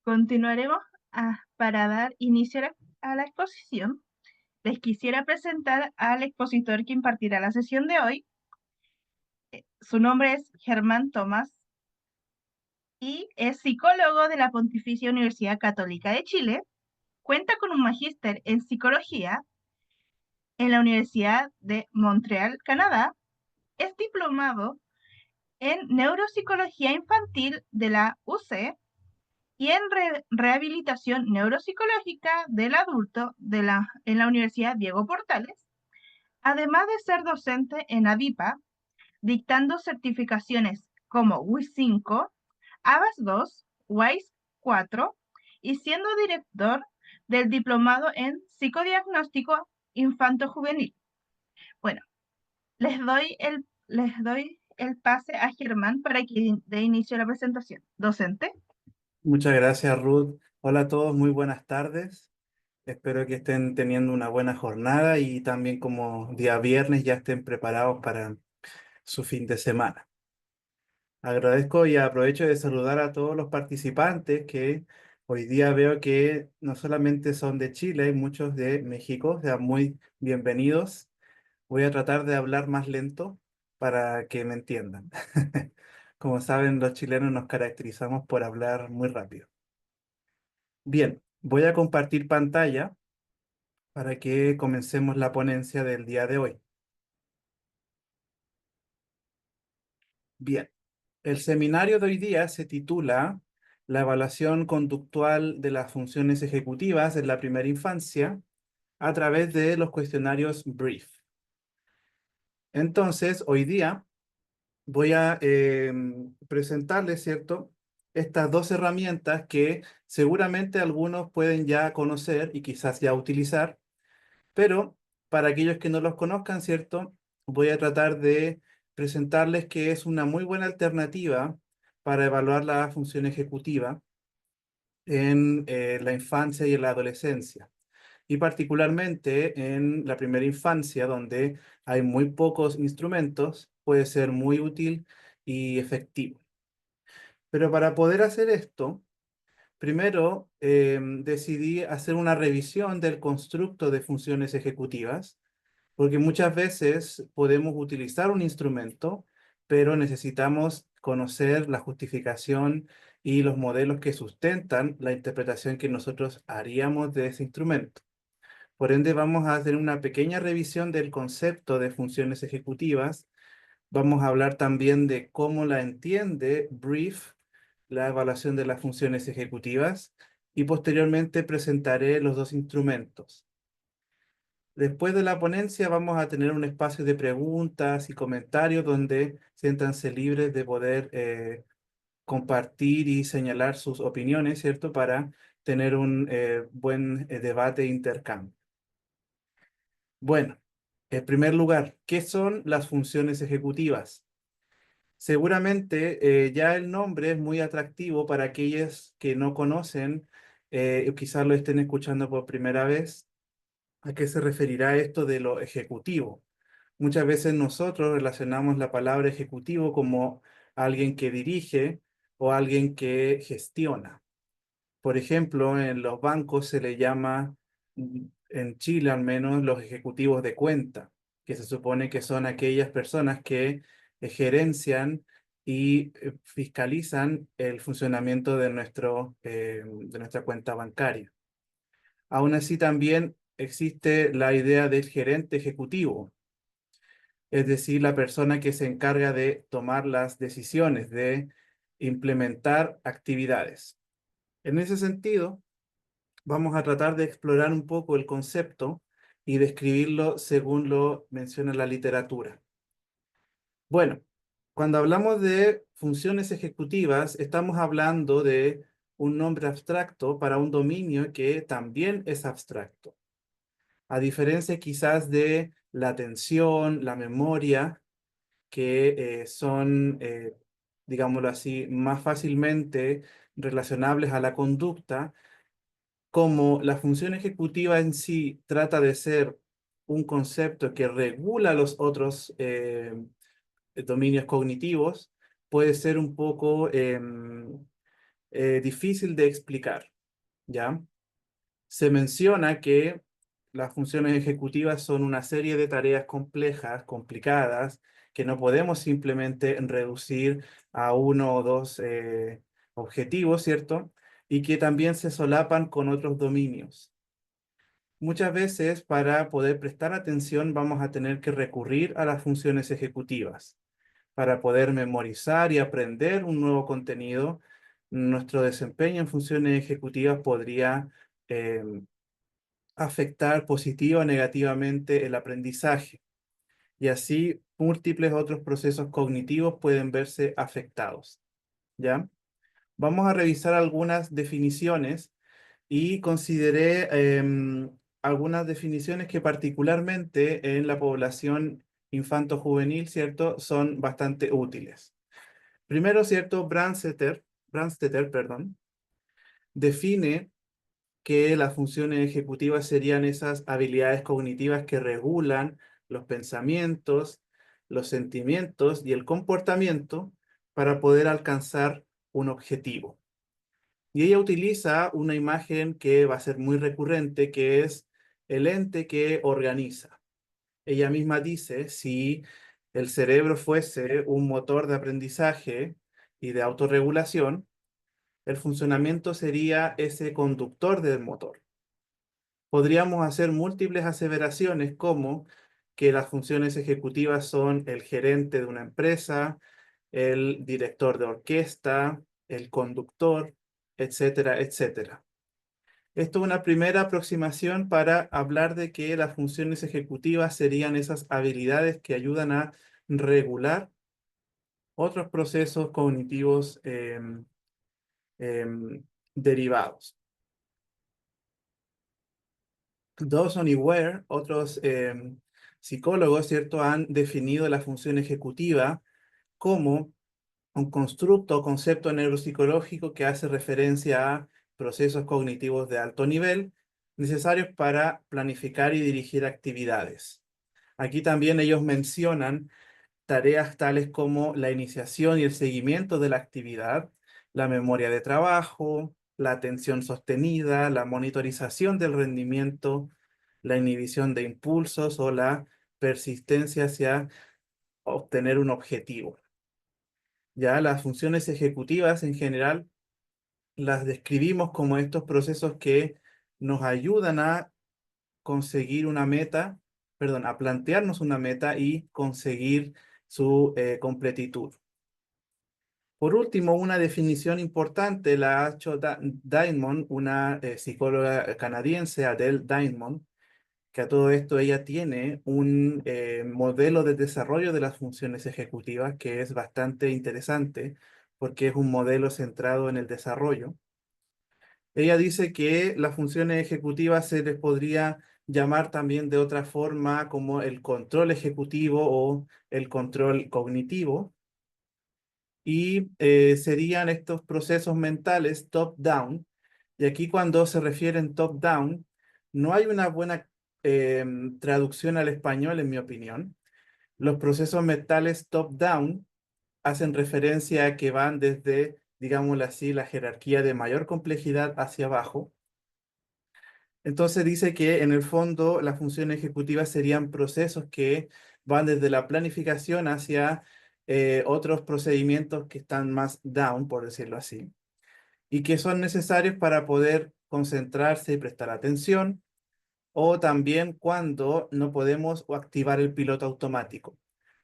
Continuaremos para dar inicio a la exposición. Les quisiera presentar al expositor que impartirá la sesión de hoy. Su nombre es Germán Tomás y es psicólogo de la Pontificia Universidad Católica de Chile. Cuenta con un magíster en psicología en la Universidad de Montreal, Canadá. Es diplomado en neuropsicología infantil de la UC y en rehabilitación neuropsicológica del adulto en la Universidad Diego Portales, además de ser docente en ADIPA, dictando certificaciones como WIS 5, ABAS 2, WISE 4 y siendo director del diplomado en psicodiagnóstico infanto-juvenil. Bueno, les doy el pase a Germán para que dé inicio a la presentación. Docente. Muchas gracias, Ruth. Hola a todos, muy buenas tardes. Espero que estén teniendo una buena jornada y también como día viernes ya estén preparados para su fin de semana. Agradezco y aprovecho de saludar a todos los participantes que hoy día veo que no solamente son de Chile, hay muchos de México, sean muy bienvenidos. Voy a tratar de hablar más lento para que me entiendan. Como saben, los chilenos nos caracterizamos por hablar muy rápido. Bien, voy a compartir pantalla para que comencemos la ponencia del día de hoy. Bien, el seminario de hoy día se titula La evaluación conductual de las funciones ejecutivas en la primera infancia a través de los cuestionarios BRIEF. Entonces, hoy día voy a presentarles, ¿cierto? Estas dos herramientas que seguramente algunos pueden ya conocer y quizás ya utilizar. Pero para aquellos que no los conozcan, ¿cierto? Voy a tratar de presentarles que es una muy buena alternativa para evaluar la función ejecutiva en la infancia y en la adolescencia. Y particularmente en la primera infancia, donde hay muy pocos instrumentos, puede ser muy útil y efectivo. Pero para poder hacer esto, primero decidí hacer una revisión del constructo de funciones ejecutivas porque muchas veces podemos utilizar un instrumento, pero necesitamos conocer la justificación y los modelos que sustentan la interpretación que nosotros haríamos de ese instrumento. Por ende, vamos a hacer una pequeña revisión del concepto de funciones ejecutivas. Vamos a hablar también de cómo la entiende Brief, la evaluación de las funciones ejecutivas, y posteriormente presentaré los dos instrumentos. Después de la ponencia vamos a tener un espacio de preguntas y comentarios donde siéntanse libres de poder compartir y señalar sus opiniones, ¿cierto? Para tener un buen debate e intercambio. Bueno, en primer lugar, ¿qué son las funciones ejecutivas? Seguramente ya el nombre es muy atractivo para aquellos que no conocen o quizás lo estén escuchando por primera vez. ¿A qué se referirá esto de lo ejecutivo? Muchas veces nosotros relacionamos la palabra ejecutivo como alguien que dirige o alguien que gestiona. Por ejemplo, en los bancos se le llama, en Chile al menos, los ejecutivos de cuenta, que se supone que son aquellas personas que gerencian y fiscalizan el funcionamiento de nuestra cuenta bancaria. Aún así, también existe la idea del gerente ejecutivo, es decir, la persona que se encarga de tomar las decisiones, de implementar actividades. En ese sentido, vamos a tratar de explorar un poco el concepto y describirlo según lo menciona la literatura. Bueno, cuando hablamos de funciones ejecutivas, estamos hablando de un nombre abstracto para un dominio que también es abstracto. A diferencia quizás de la atención, la memoria, que son, digámoslo así, más fácilmente relacionables a la conducta, como la función ejecutiva en sí trata de ser un concepto que regula los otros dominios cognitivos, puede ser un poco difícil de explicar, ¿ya? Se menciona que las funciones ejecutivas son una serie de tareas complejas, complicadas, que no podemos simplemente reducir a uno o dos objetivos, ¿cierto? Y que también se solapan con otros dominios. Muchas veces para poder prestar atención vamos a tener que recurrir a las funciones ejecutivas. Para poder memorizar y aprender un nuevo contenido, nuestro desempeño en funciones ejecutivas podría afectar positiva o negativamente el aprendizaje. Y así múltiples otros procesos cognitivos pueden verse afectados. ¿Ya? Vamos a revisar algunas definiciones y consideré algunas definiciones que particularmente en la población infanto-juvenil, ¿cierto?, son bastante útiles. Primero, ¿cierto? Brandstetter, perdón, define que las funciones ejecutivas serían esas habilidades cognitivas que regulan los pensamientos, los sentimientos y el comportamiento para poder alcanzar un objetivo. Y ella utiliza una imagen que va a ser muy recurrente, que es el ente que organiza. Ella misma dice, si el cerebro fuese un motor de aprendizaje y de autorregulación, el funcionamiento sería ese conductor del motor. Podríamos hacer múltiples aseveraciones como que las funciones ejecutivas son el gerente de una empresa, el director de orquesta, el conductor, etcétera, etcétera. Esto es una primera aproximación para hablar de que las funciones ejecutivas serían esas habilidades que ayudan a regular otros procesos cognitivos em, derivados. Dawson y Ware, otros psicólogos, ¿cierto?, han definido la función ejecutiva como un constructo o concepto neuropsicológico que hace referencia a procesos cognitivos de alto nivel necesarios para planificar y dirigir actividades. Aquí también ellos mencionan tareas tales como la iniciación y el seguimiento de la actividad, la memoria de trabajo, la atención sostenida, la monitorización del rendimiento, la inhibición de impulsos o la persistencia hacia obtener un objetivo. Ya las funciones ejecutivas en general las describimos como estos procesos que nos ayudan a conseguir una meta, perdón, a plantearnos una meta y conseguir su completitud. Por último, una definición importante la ha hecho Diamond, una psicóloga canadiense, Adele Diamond, que a todo esto ella tiene un modelo de desarrollo de las funciones ejecutivas que es bastante interesante porque es un modelo centrado en el desarrollo. Ella dice que las funciones ejecutivas se les podría llamar también de otra forma como el control ejecutivo o el control cognitivo y serían estos procesos mentales top-down. Y aquí cuando se refieren top-down, no hay una buena traducción al español, en mi opinión. Los procesos mentales top-down hacen referencia a que van desde, digámoslo así, la jerarquía de mayor complejidad hacia abajo. Entonces dice que en el fondo las funciones ejecutivas serían procesos que van desde la planificación hacia otros procedimientos que están más down, por decirlo así, y que son necesarios para poder concentrarse y prestar atención, o también cuando no podemos o activar el piloto automático.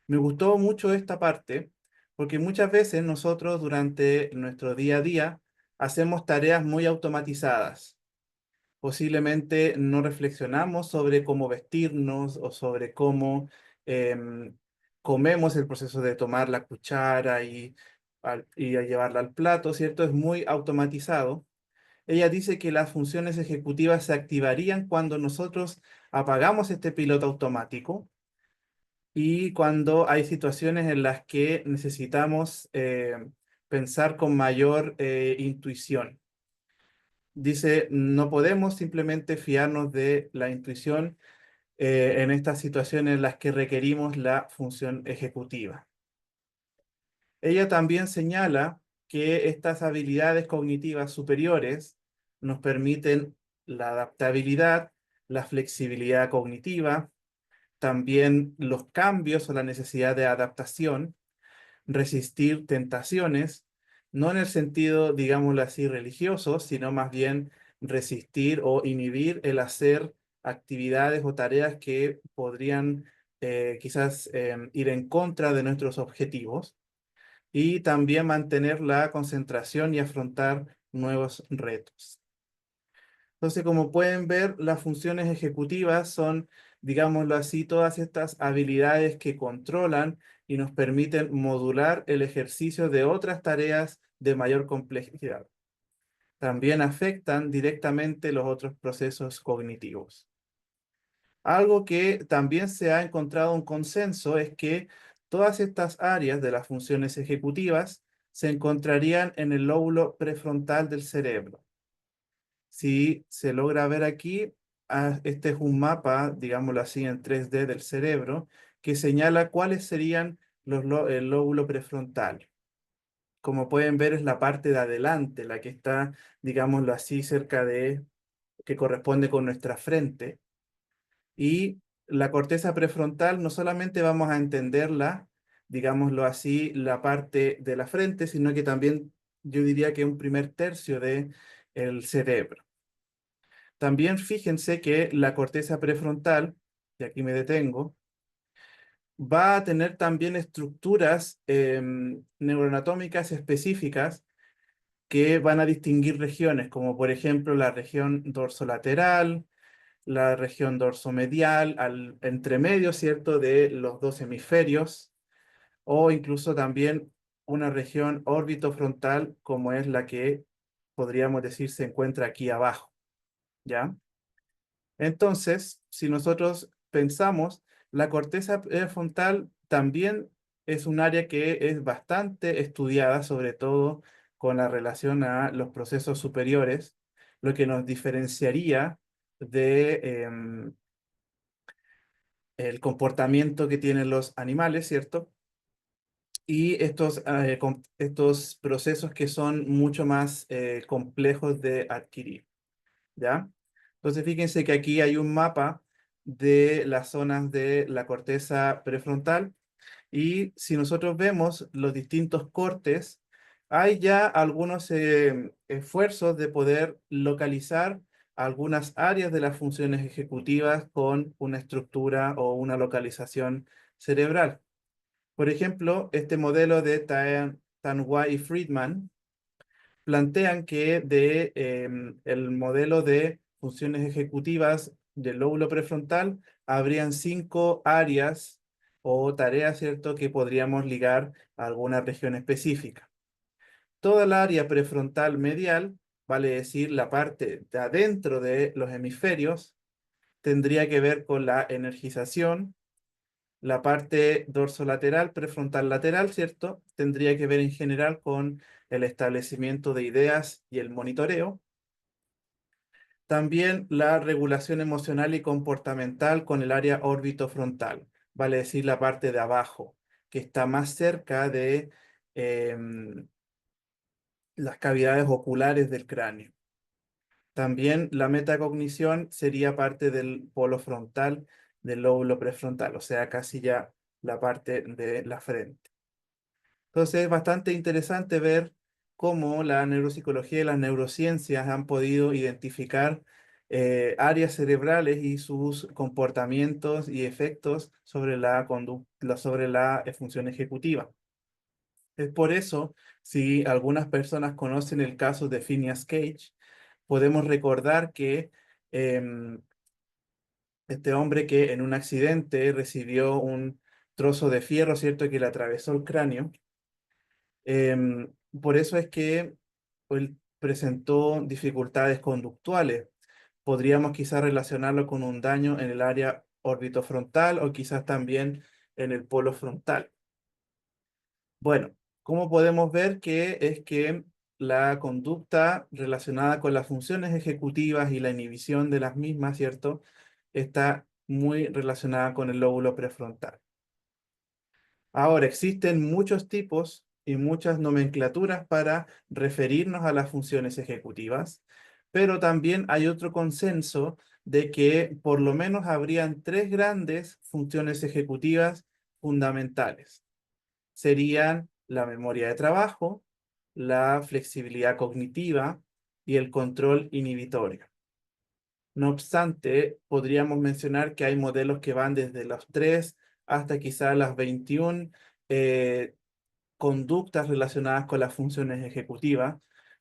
Me gustó mucho esta parte porque muchas veces nosotros durante nuestro día a día hacemos tareas muy automatizadas. Posiblemente no reflexionamos sobre cómo vestirnos o sobre cómo em, comemos, el proceso de tomar la cuchara y a llevarla al plato, ¿cierto? Es muy automatizado. Ella dice que las funciones ejecutivas se activarían cuando nosotros apagamos este piloto automático y cuando hay situaciones en las que necesitamos pensar con mayor intuición. Dice, no podemos simplemente fiarnos de la intuición en estas situaciones en las que requerimos la función ejecutiva. Ella también señala que estas habilidades cognitivas superiores nos permiten la adaptabilidad, la flexibilidad cognitiva, también los cambios o la necesidad de adaptación, resistir tentaciones, no en el sentido, digámoslo así, religioso, sino más bien resistir o inhibir el hacer actividades o tareas que podrían quizás ir en contra de nuestros objetivos y también mantener la concentración y afrontar nuevos retos. Entonces, como pueden ver, las funciones ejecutivas son, digámoslo así, todas estas habilidades que controlan y nos permiten modular el ejercicio de otras tareas de mayor complejidad. También afectan directamente los otros procesos cognitivos. Algo que también se ha encontrado un consenso es que todas estas áreas de las funciones ejecutivas se encontrarían en el lóbulo prefrontal del cerebro. Si se logra ver aquí, este es un mapa, digámoslo así, en 3D del cerebro, que señala cuáles serían el lóbulo prefrontal. Como pueden ver, es la parte de adelante, la que está, digámoslo así, cerca de, que corresponde con nuestra frente. Y la corteza prefrontal no solamente vamos a entenderla, digámoslo así, la parte de la frente, sino que también yo diría que un primer tercio de el cerebro. También fíjense que la corteza prefrontal, y aquí me detengo, va a tener también estructuras neuroanatómicas específicas que van a distinguir regiones, como por ejemplo la región dorsolateral, la región dorsomedial, al entremedio, ¿cierto?, de los dos hemisferios, o incluso también una región orbitofrontal, como es la que podríamos decir se encuentra aquí abajo, ¿ya? Entonces, si nosotros pensamos, la corteza prefrontal también es un área que es bastante estudiada, sobre todo con la relación a los procesos superiores, lo que nos diferenciaría de el comportamiento que tienen los animales, ¿cierto? Y estos procesos que son mucho más complejos de adquirir, ¿ya? Entonces fíjense que aquí hay un mapa de las zonas de la corteza prefrontal y si nosotros vemos los distintos cortes, hay ya algunos esfuerzos de poder localizar algunas áreas de las funciones ejecutivas con una estructura o una localización cerebral. Por ejemplo, este modelo de Tanwa y Friedman plantean que el modelo de funciones ejecutivas del lóbulo prefrontal habrían 5 áreas o tareas, ¿cierto?, que podríamos ligar a alguna región específica. Toda la área prefrontal medial, vale decir la parte de adentro de los hemisferios, tendría que ver con la energización. La parte dorsolateral, prefrontal lateral, ¿cierto? Tendría que ver en general con el establecimiento de ideas y el monitoreo. También la regulación emocional y comportamental con el área orbitofrontal, vale decir la parte de abajo, que está más cerca de las cavidades oculares del cráneo. También la metacognición sería parte del polo frontal del lóbulo prefrontal, o sea, casi ya la parte de la frente. Entonces es bastante interesante ver cómo la neuropsicología y las neurociencias han podido identificar áreas cerebrales y sus comportamientos y efectos sobre la conducta, sobre la función ejecutiva. Es por eso, si algunas personas conocen el caso de Phineas Cage, podemos recordar que em, este hombre que en un accidente recibió un trozo de fierro, ¿cierto?, que le atravesó el cráneo. Por eso es que él presentó dificultades conductuales. Podríamos quizás relacionarlo con un daño en el área orbitofrontal o quizás también en el polo frontal. Bueno, ¿cómo podemos ver que es que la conducta relacionada con las funciones ejecutivas y la inhibición de las mismas, ¿cierto?, está muy relacionada con el lóbulo prefrontal? Ahora, existen muchos tipos y muchas nomenclaturas para referirnos a las funciones ejecutivas, pero también hay otro consenso de que por lo menos habrían tres grandes funciones ejecutivas fundamentales. Serían la memoria de trabajo, la flexibilidad cognitiva y el control inhibitorio. No obstante, podríamos mencionar que hay modelos que van desde los 3 hasta quizás las 21 eh, conductas relacionadas con las funciones ejecutivas.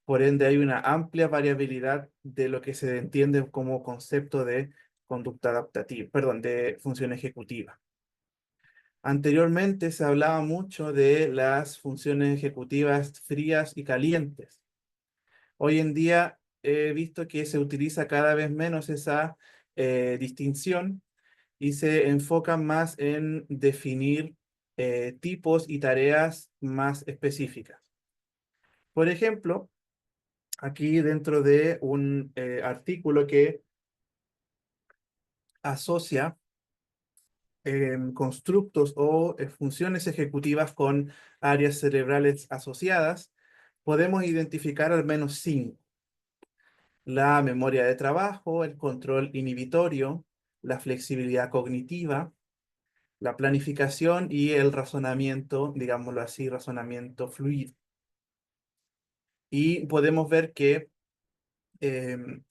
Por ende, hay una amplia variabilidad de lo que se entiende como concepto de conducta adaptativa, perdón, de función ejecutiva. Anteriormente se hablaba mucho de las funciones ejecutivas frías y calientes. Hoy en día he visto que se utiliza cada vez menos esa distinción y se enfoca más en definir tipos y tareas más específicas. Por ejemplo, aquí dentro de un artículo que asocia constructos o funciones ejecutivas con áreas cerebrales asociadas, podemos identificar al menos 5: la memoria de trabajo, el control inhibitorio, la flexibilidad cognitiva, la planificación y el razonamiento, digámoslo así, razonamiento fluido. Y podemos ver que em,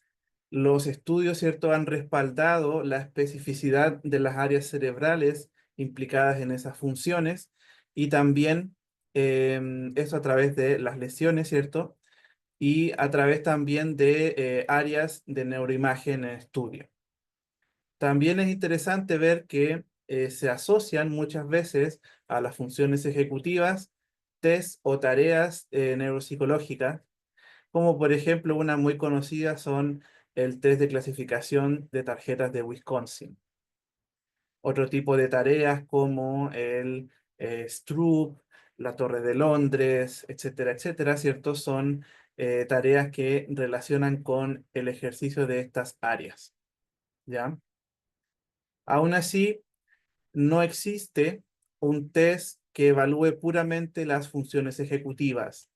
los estudios, ¿cierto?, han respaldado la especificidad de las áreas cerebrales implicadas en esas funciones y también eso a través de las lesiones, ¿cierto? Y a través también de áreas de neuroimagen en estudio. También es interesante ver que se asocian muchas veces a las funciones ejecutivas test o tareas neuropsicológicas, como por ejemplo una muy conocida son el test de clasificación de tarjetas de Wisconsin. Otro tipo de tareas como el Stroop, la Torre de Londres, etcétera, etcétera, ¿cierto? Son tareas que relacionan con el ejercicio de estas áreas, ¿ya? Aún así, no existe un test que evalúe puramente las funciones ejecutivas.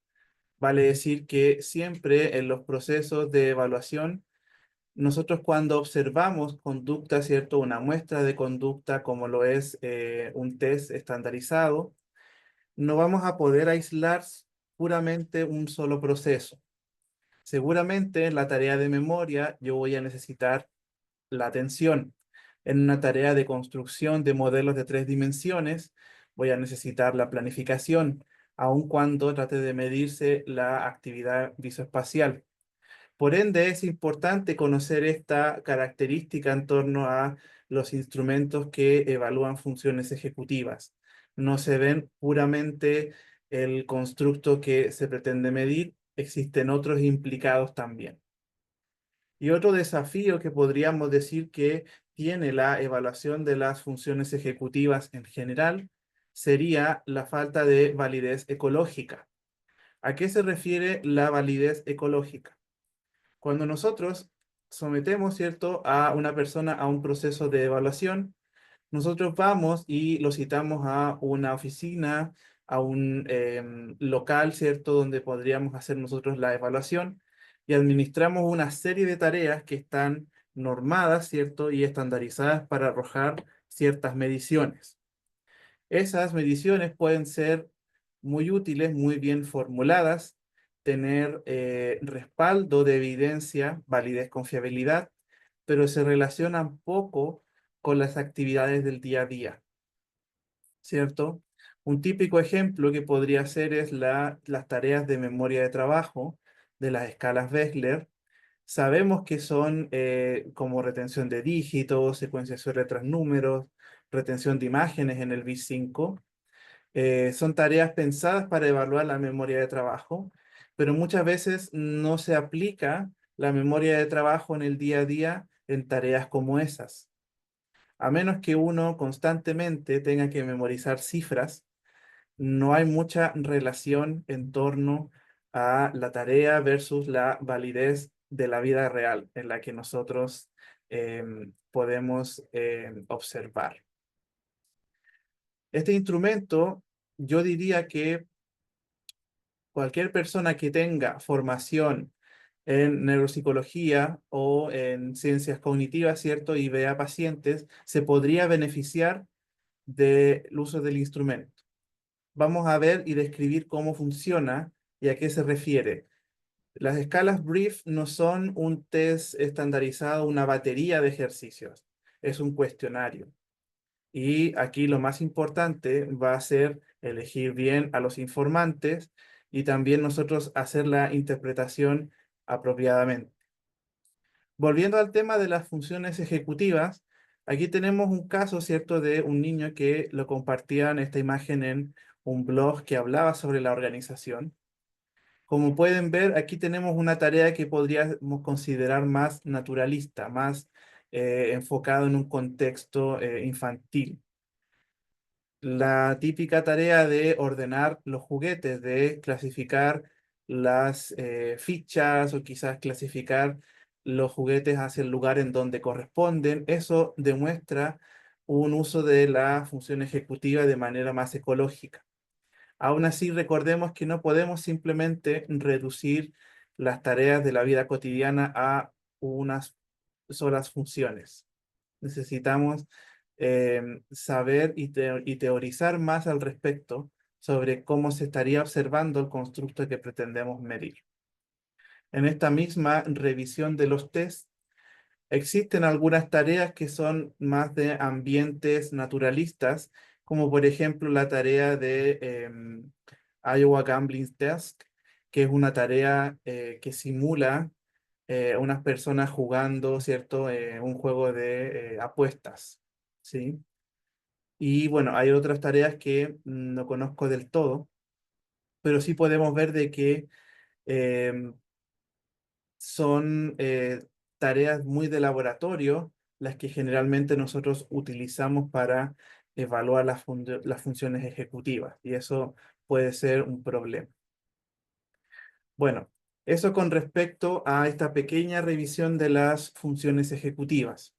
Vale decir que siempre en los procesos de evaluación, nosotros cuando observamos conducta, ¿cierto? Una muestra de conducta como lo es un test estandarizado, no vamos a poder aislar puramente un solo proceso. Seguramente en la tarea de memoria yo voy a necesitar la atención. En una tarea de construcción de modelos de 3 dimensiones, voy a necesitar la planificación, aun cuando trate de medirse la actividad visoespacial. Por ende, es importante conocer esta característica en torno a los instrumentos que evalúan funciones ejecutivas. No se ven puramente el constructo que se pretende medir, existen otros implicados también. Y otro desafío que podríamos decir que tiene la evaluación de las funciones ejecutivas en general sería la falta de validez ecológica. ¿A qué se refiere la validez ecológica? Cuando nosotros sometemos, ¿cierto?, a una persona a un proceso de evaluación, nosotros vamos y lo citamos a una oficina, a un local, ¿cierto?, donde podríamos hacer nosotros la evaluación y administramos una serie de tareas que están normadas, ¿cierto?, y estandarizadas para arrojar ciertas mediciones. Esas mediciones pueden ser muy útiles, muy bien formuladas, tener respaldo de evidencia, validez, confiabilidad, pero se relacionan poco con las actividades del día a día, ¿cierto? Un típico ejemplo que podría ser es las tareas de memoria de trabajo de las escalas Wechsler. Sabemos que son como retención de dígitos, secuenciación de letras, números, retención de imágenes en el BIS5. Son tareas pensadas para evaluar la memoria de trabajo, pero muchas veces no se aplica la memoria de trabajo en el día a día en tareas como esas. A menos que uno constantemente tenga que memorizar cifras, no hay mucha relación en torno a la tarea versus la validez de la vida real en la que nosotros podemos observar. Este instrumento, yo diría que cualquier persona que tenga formación en neuropsicología o en ciencias cognitivas, ¿cierto? Y vea pacientes, se podría beneficiar del uso del instrumento. Vamos a ver y describir cómo funciona y a qué se refiere. Las escalas Brief no son un test estandarizado, una batería de ejercicios, es un cuestionario. Y aquí lo más importante va a ser elegir bien a los informantes y también nosotros hacer la interpretación apropiadamente. Volviendo al tema de las funciones ejecutivas, aquí tenemos un caso, ¿cierto?, de un niño que lo compartía en esta imagen en un blog que hablaba sobre la organización. Como pueden ver, aquí tenemos una tarea que podríamos considerar más naturalista, más enfocado en un contexto infantil. La típica tarea de ordenar los juguetes, de clasificar las fichas o quizás clasificar los juguetes hacia el lugar en donde corresponden, eso demuestra un uso de la función ejecutiva de manera más ecológica. Aún así, recordemos que no podemos simplemente reducir las tareas de la vida cotidiana a unas solas funciones. Necesitamos saber y teorizar más al respecto sobre cómo se estaría observando el constructo que pretendemos medir. En esta misma revisión de los tests, existen algunas tareas que son más de ambientes naturalistas, como por ejemplo la tarea de Iowa Gambling Test, que es una tarea que simula unas personas jugando, ¿cierto? Un juego de apuestas, ¿sí? Y bueno, hay otras tareas que no conozco del todo, pero sí podemos ver de que em, son tareas muy de laboratorio, las que generalmente nosotros utilizamos para evaluar las funciones ejecutivas, y eso puede ser un problema. Bueno, eso con respecto a esta pequeña revisión de las funciones ejecutivas.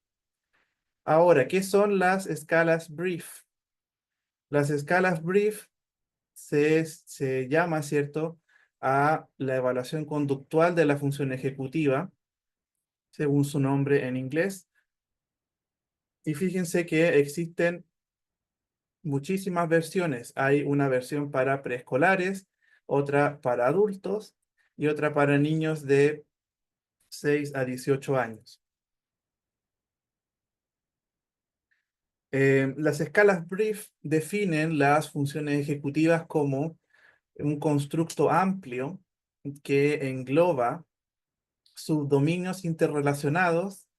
Ahora, ¿qué son las escalas brief? Las escalas brief se llama, ¿cierto?, a la evaluación conductual de la función ejecutiva, según su nombre en inglés. Y fíjense que existen muchísimas versiones. Hay una versión para preescolares, otra para adultos y otra para niños de 6 a 18 años. Las escalas Brief definen las funciones ejecutivas como un constructo amplio que engloba subdominios interrelacionados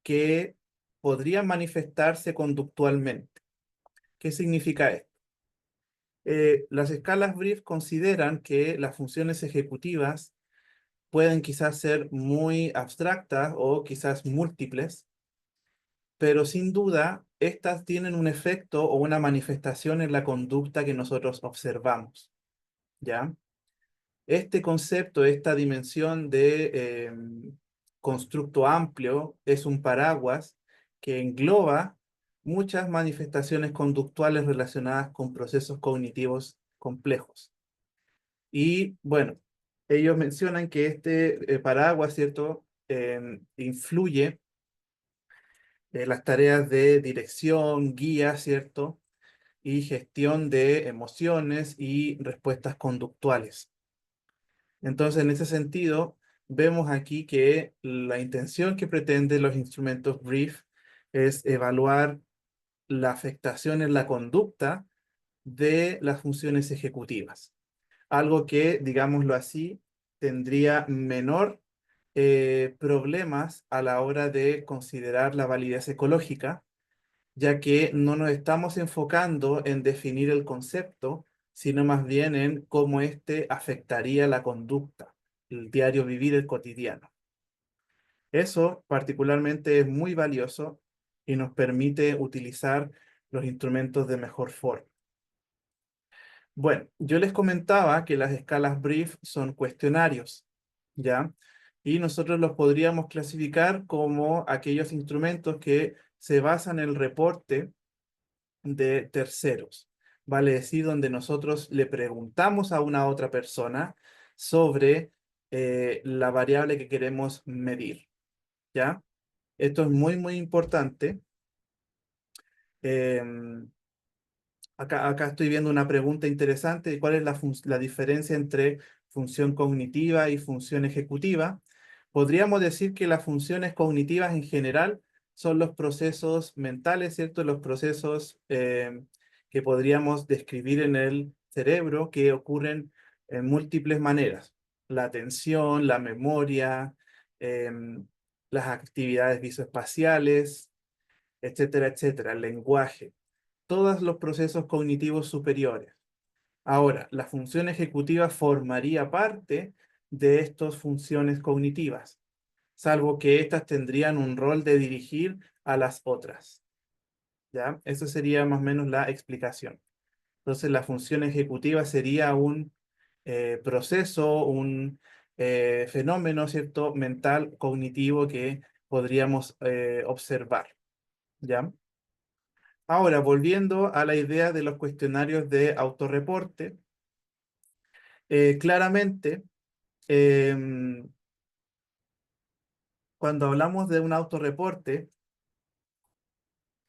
que podrían manifestarse conductualmente. ¿Qué significa esto? Las escalas Brief consideran que las funciones ejecutivas pueden quizás ser muy abstractas o quizás múltiples, pero sin duda estas tienen un efecto o una manifestación en la conducta que nosotros observamos, ¿ya? Este concepto, esta dimensión de constructo amplio es un paraguas que engloba muchas manifestaciones conductuales relacionadas con procesos cognitivos complejos. Y bueno, ellos mencionan que este paraguas, ¿cierto?, influye las tareas de dirección, guía, ¿cierto?, y gestión de emociones y respuestas conductuales. Entonces, en ese sentido, vemos aquí que la intención que pretenden los instrumentos Brief es evaluar la afectación en la conducta de las funciones ejecutivas. Algo que, digámoslo así, tendría menor problemas a la hora de considerar la validez ecológica, ya que no nos estamos enfocando en definir el concepto, sino más bien en cómo éste afectaría la conducta, el diario vivir, el cotidiano. Eso particularmente es muy valioso y nos permite utilizar los instrumentos de mejor forma. Bueno, yo les comentaba que las escalas Brief son cuestionarios, ¿ya? Y nosotros los podríamos clasificar como aquellos instrumentos que se basan en el reporte de terceros. vale decir, donde nosotros le preguntamos a una otra persona sobre la variable que queremos medir, ¿ya? Esto es muy, muy importante. Em, acá estoy viendo una pregunta interesante: ¿cuál es la diferencia entre función cognitiva y función ejecutiva? Podríamos decir que las funciones cognitivas en general son los procesos mentales, ¿cierto? Los procesos que podríamos describir en el cerebro, que ocurren en múltiples maneras. La atención, la memoria, em, las actividades visoespaciales, etcétera, etcétera, el lenguaje, todos los procesos cognitivos superiores. Ahora, la función ejecutiva formaría parte de estas funciones cognitivas, salvo que éstas tendrían un rol de dirigir a las otras. ¿Ya? Eso sería más o menos la explicación. Entonces, la función ejecutiva sería un proceso, un fenómeno, ¿cierto?, mental, cognitivo que podríamos observar. ¿Ya? Ahora, volviendo a la idea de los cuestionarios de autorreporte, claramente, em, cuando hablamos de un autorreporte,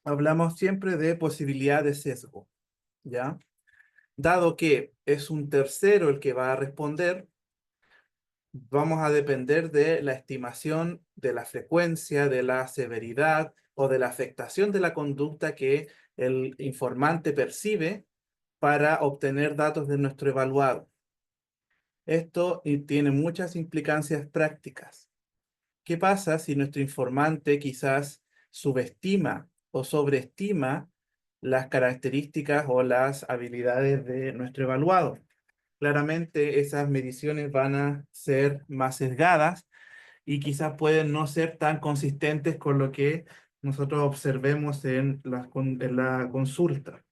hablamos siempre de posibilidad de sesgo, ¿ya? Dado que es un tercero el que va a responder, vamos a depender de la estimación de la frecuencia, de la severidad o de la afectación de la conducta que el informante percibe para obtener datos de nuestro evaluado. Esto tiene muchas implicancias prácticas. ¿Qué pasa si nuestro informante quizás subestima o sobreestima las características o las habilidades de nuestro evaluado? Claramente esas mediciones van a ser más sesgadas y quizás pueden no ser tan consistentes con lo que nosotros observemos en la consulta.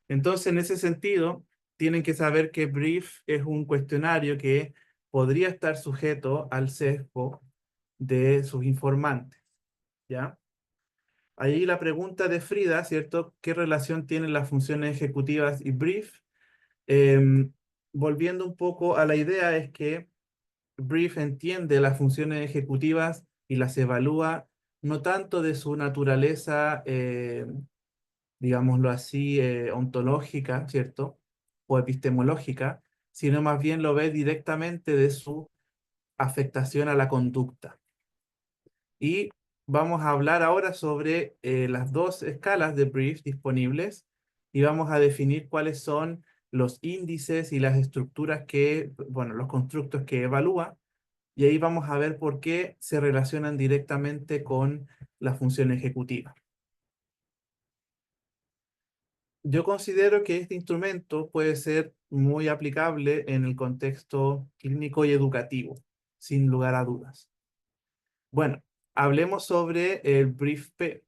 Entonces, en ese sentido, tienen que saber que Brief es un cuestionario que podría estar sujeto al sesgo de sus informantes, ¿ya? Ahí la pregunta de Frida, ¿cierto? ¿Qué relación tienen las funciones ejecutivas y Brief? Em, Volviendo un poco a la idea, es que Brief entiende las funciones ejecutivas y las evalúa no tanto de su naturaleza, digámoslo así, ontológica, ¿cierto? O epistemológica, sino más bien lo ve directamente de su afectación a la conducta. Y vamos a hablar ahora sobre las dos escalas de Brief disponibles y vamos a definir cuáles son los índices y las estructuras bueno, los constructos que evalúa, y ahí vamos a ver por qué se relacionan directamente con la función ejecutiva. Yo considero que este instrumento puede ser muy aplicable en el contexto clínico y educativo, sin lugar a dudas. Bueno, hablemos sobre el Brief-P.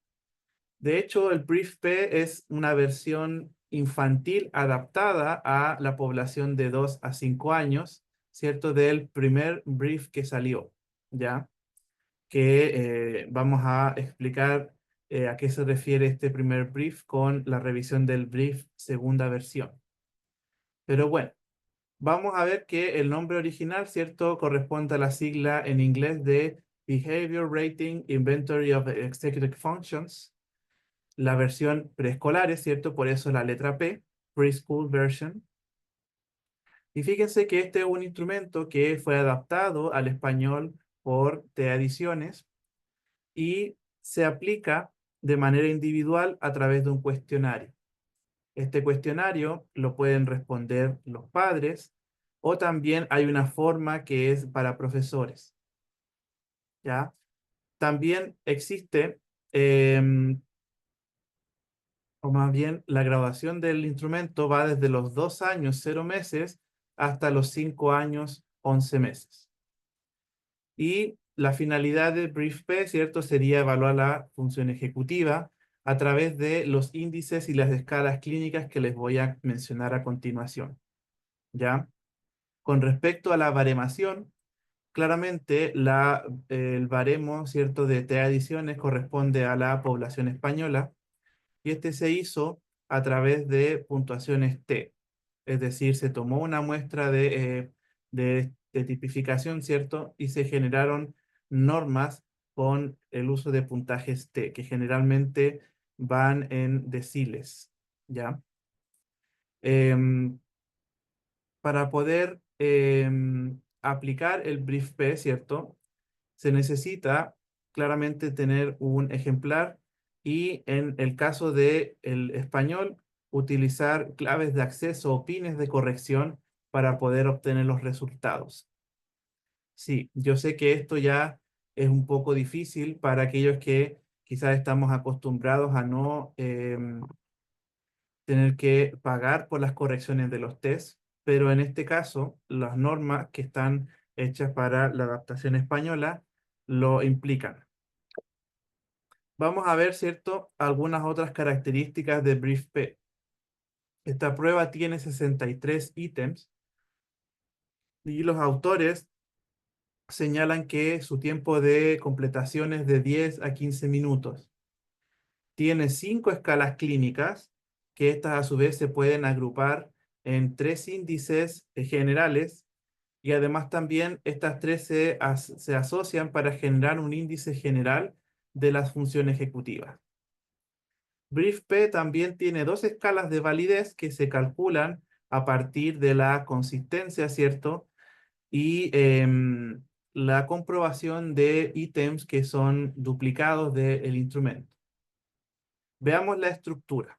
De hecho, el Brief-P es una versión infantil adaptada a la población de 2 a 5 años, ¿cierto? Del primer brief que salió, ¿ya? Que vamos a explicar a qué se refiere este primer brief con la revisión del brief segunda versión. Pero bueno, vamos a ver que el nombre original, ¿cierto?, corresponde a la sigla en inglés de Behavior Rating Inventory of Executive Functions, la versión preescolar, ¿es cierto? Por eso la letra P, Preschool Version. Y fíjense que este es un instrumento que fue adaptado al español por TEA Ediciones y se aplica de manera individual a través de un cuestionario. Este cuestionario lo pueden responder los padres o también hay una forma que es para profesores, ¿ya? También existe, o más bien la graduación del instrumento va desde los 2 años, 0 meses, hasta los 5 años, 11 meses. Y la finalidad de BriefP, ¿cierto?, sería evaluar la función ejecutiva a través de los índices y las escalas clínicas que les voy a mencionar a continuación, ¿ya? Con respecto a la baremación, claramente el baremo, ¿cierto?, de TEA Ediciones corresponde a la población española y este se hizo a través de puntuaciones T. Es decir, se tomó una muestra de tipificación, ¿cierto? Y se generaron normas con el uso de puntajes T, que generalmente van en deciles, ¿ya? Em, para poder aplicar el brief P, ¿cierto? Se necesita claramente tener un ejemplar y en el caso de el español, utilizar claves de acceso o pines de corrección para poder obtener los resultados. Sí, yo sé que esto ya es un poco difícil para aquellos que quizás estamos acostumbrados a no tener que pagar por las correcciones de los tests, pero en este caso, las normas que están hechas para la adaptación española lo implican. Vamos a ver, ¿cierto?, algunas otras características de Brief P. Esta prueba tiene 63 ítems y los autores señalan que su tiempo de completación es de 10 a 15 minutos. Tiene 5 escalas clínicas, que estas a su vez se pueden agrupar en 3 índices generales, y además también estas 3 se asocian para generar un índice general de las funciones ejecutivas. Brief P también tiene 2 escalas de validez que se calculan a partir de la consistencia, ¿cierto? Y la comprobación de ítems que son duplicados del instrumento. Veamos la estructura.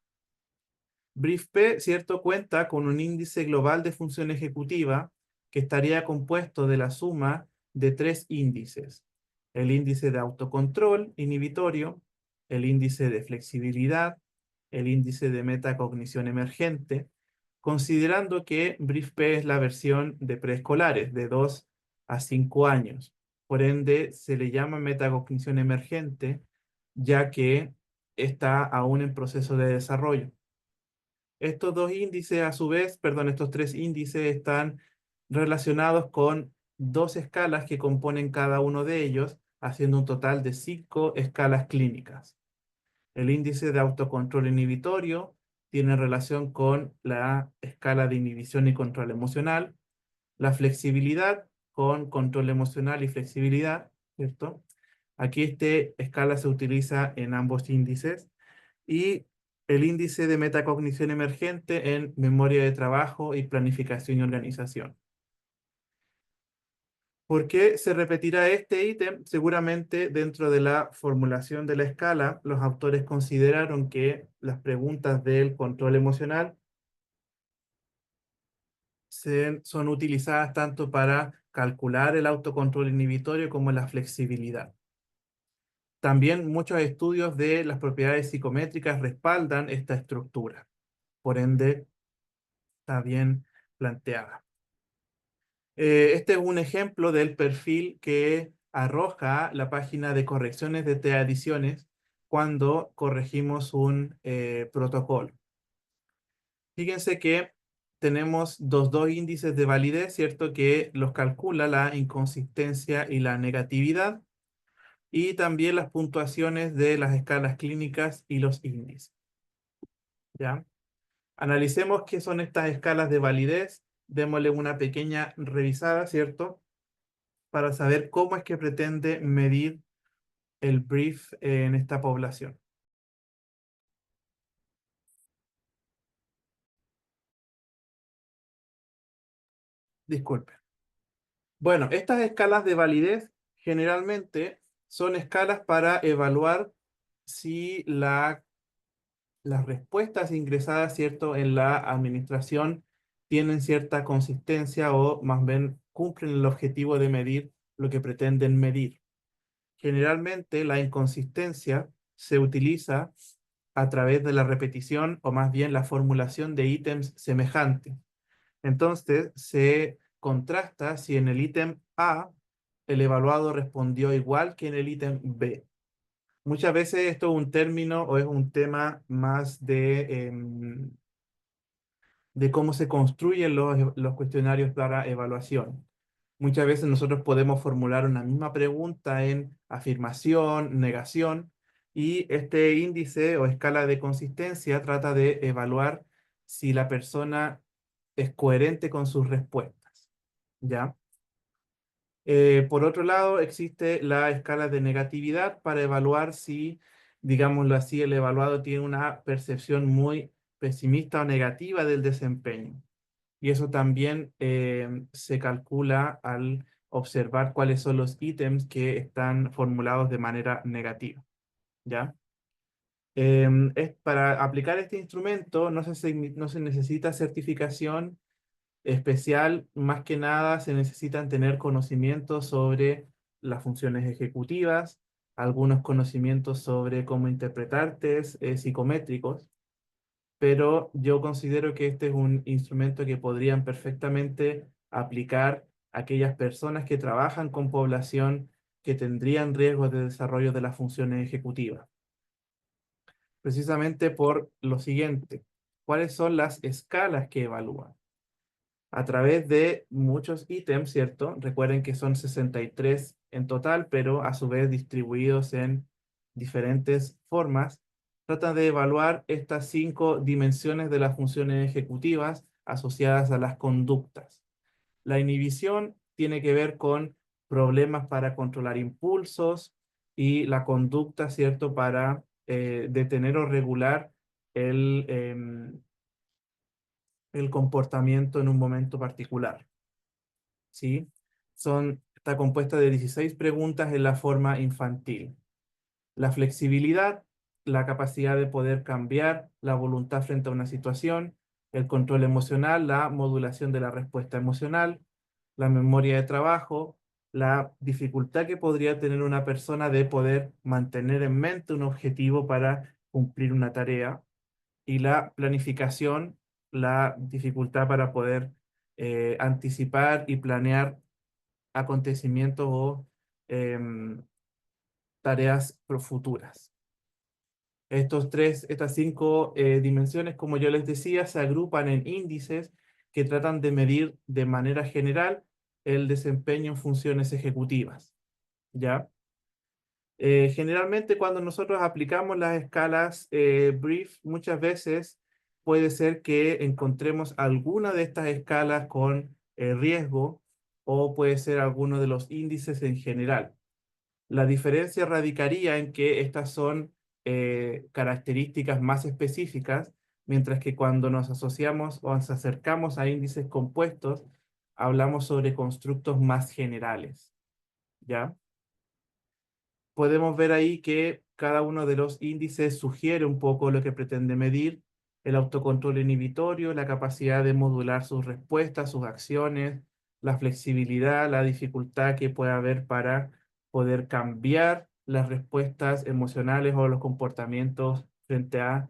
Brief P, ¿cierto?, cuenta con un índice global de función ejecutiva que estaría compuesto de la suma de 3 índices: el índice de autocontrol inhibitorio, el índice de flexibilidad, el índice de metacognición emergente, considerando que Brief P es la versión de preescolares, de 2 a 5 años. Por ende, se le llama metacognición emergente, ya que está aún en proceso de desarrollo. Estos dos índices, a su vez, perdón, estos 3 índices están relacionados con 2 escalas que componen cada uno de ellos, haciendo un total de 5 escalas clínicas. El índice de autocontrol inhibitorio tiene relación con la escala de inhibición y control emocional, la flexibilidad con control emocional y flexibilidad, ¿cierto? Aquí esta escala se utiliza en ambos índices, y el índice de metacognición emergente en memoria de trabajo y planificación y organización. ¿Por qué se repetirá este ítem? Seguramente dentro de la formulación de la escala, los autores consideraron que las preguntas del control emocional son utilizadas tanto para calcular el autocontrol inhibitorio como la flexibilidad. También muchos estudios de las propiedades psicométricas respaldan esta estructura. Por ende, está bien planteada. Este es un ejemplo del perfil que arroja la página de correcciones de T-adiciones cuando corregimos un protocolo. Fíjense que tenemos dos índices de validez, ¿cierto? Que los calcula la inconsistencia y la negatividad, y también las puntuaciones de las escalas clínicas y los índices. ¿Ya? Analicemos qué son estas escalas de validez. Démosle una pequeña revisada, ¿cierto?, para saber cómo es que pretende medir el brief en esta población. Disculpe. Bueno, estas escalas de validez generalmente son escalas para evaluar si las respuestas ingresadas, ¿cierto?, en la administración tienen cierta consistencia o más bien cumplen el objetivo de medir lo que pretenden medir. Generalmente la inconsistencia se utiliza a través de la repetición o más bien la formulación de ítems semejantes. Entonces se contrasta si en el ítem A el evaluado respondió igual que en el ítem B. Muchas veces esto es un término o es un tema más de cómo se construyen los cuestionarios para evaluación. Muchas veces nosotros podemos formular una misma pregunta en afirmación, negación, Y este índice o escala de consistencia trata de evaluar si la persona es coherente con sus respuestas, ¿ya? Por otro lado, existe la escala de negatividad para evaluar si, digámoslo así, el evaluado tiene una percepción muy pesimista o negativa del desempeño. Y eso también se calcula al observar cuáles son los ítems que están formulados de manera negativa, ¿ya? Para aplicar este instrumento no se necesita certificación especial, más que nada se necesitan tener conocimientos sobre las funciones ejecutivas, algunos conocimientos sobre cómo interpretar test psicométricos, pero yo considero que este es un instrumento que podrían perfectamente aplicar aquellas personas que trabajan con población que tendrían riesgos de desarrollo de las funciones ejecutivas, precisamente por lo siguiente. ¿Cuáles son las escalas que evalúan? A través de muchos ítems, ¿cierto? Recuerden que son 63 en total, pero a su vez distribuidos en diferentes formas. Tratan de evaluar estas 5 dimensiones de las funciones ejecutivas asociadas a las conductas. La inhibición tiene que ver con problemas para controlar impulsos y la conducta, ¿cierto? Para detener o regular el, el comportamiento en un momento particular. ¿Sí? Está compuesta de 16 preguntas en la forma infantil. La flexibilidad, la capacidad de poder cambiar la voluntad frente a una situación, el control emocional, la modulación de la respuesta emocional, la memoria de trabajo, la dificultad que podría tener una persona de poder mantener en mente un objetivo para cumplir una tarea, y la planificación, la dificultad para poder anticipar y planear acontecimientos o em, tareas futuras. Estas 5 dimensiones, como yo les decía, se agrupan en índices que tratan de medir de manera general el desempeño en funciones ejecutivas, ¿ya? Generalmente cuando nosotros aplicamos las escalas BRIEF, muchas veces puede ser que encontremos alguna de estas escalas con riesgo o puede ser alguno de los índices en general. La diferencia radicaría en que estas son características más específicas, mientras que cuando nos asociamos o nos acercamos a índices compuestos, hablamos sobre constructos más generales, ¿ya? Podemos ver ahí que cada uno de los índices sugiere un poco lo que pretende medir: el autocontrol inhibitorio, la capacidad de modular sus respuestas, sus acciones, la flexibilidad, la dificultad que puede haber para poder cambiar las respuestas emocionales o los comportamientos frente a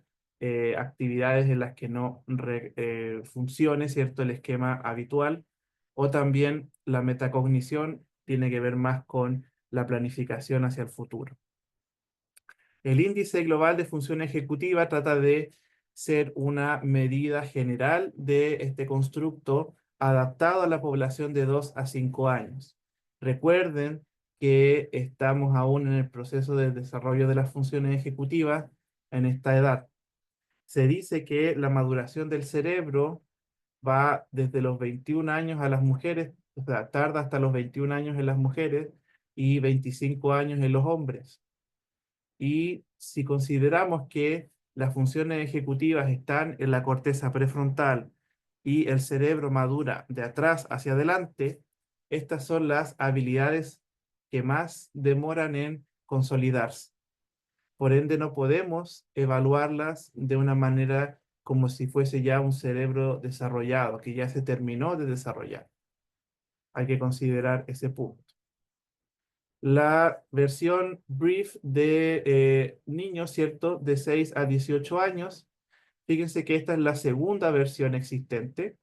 actividades en las que no funcione, ¿cierto?, el esquema habitual. O también la metacognición tiene que ver más con la planificación hacia el futuro. El índice global de función ejecutiva trata de ser una medida general de este constructo adaptado a la población de 2 a 5 años. Recuerden que estamos aún en el proceso de desarrollo de las funciones ejecutivas en esta edad. Se dice que la maduración del cerebro va desde los 21 años a las mujeres, o sea, tarda hasta los 21 años en las mujeres y 25 años en los hombres. Y si consideramos que las funciones ejecutivas están en la corteza prefrontal y el cerebro madura de atrás hacia adelante, estas son las habilidades que más demoran en consolidarse. Por ende, no podemos evaluarlas de una manera como si fuese ya un cerebro desarrollado, que ya se terminó de desarrollar. Hay que considerar ese punto. La versión brief de niños, ¿cierto? De 6 a 18 años. Fíjense que esta es la segunda versión existente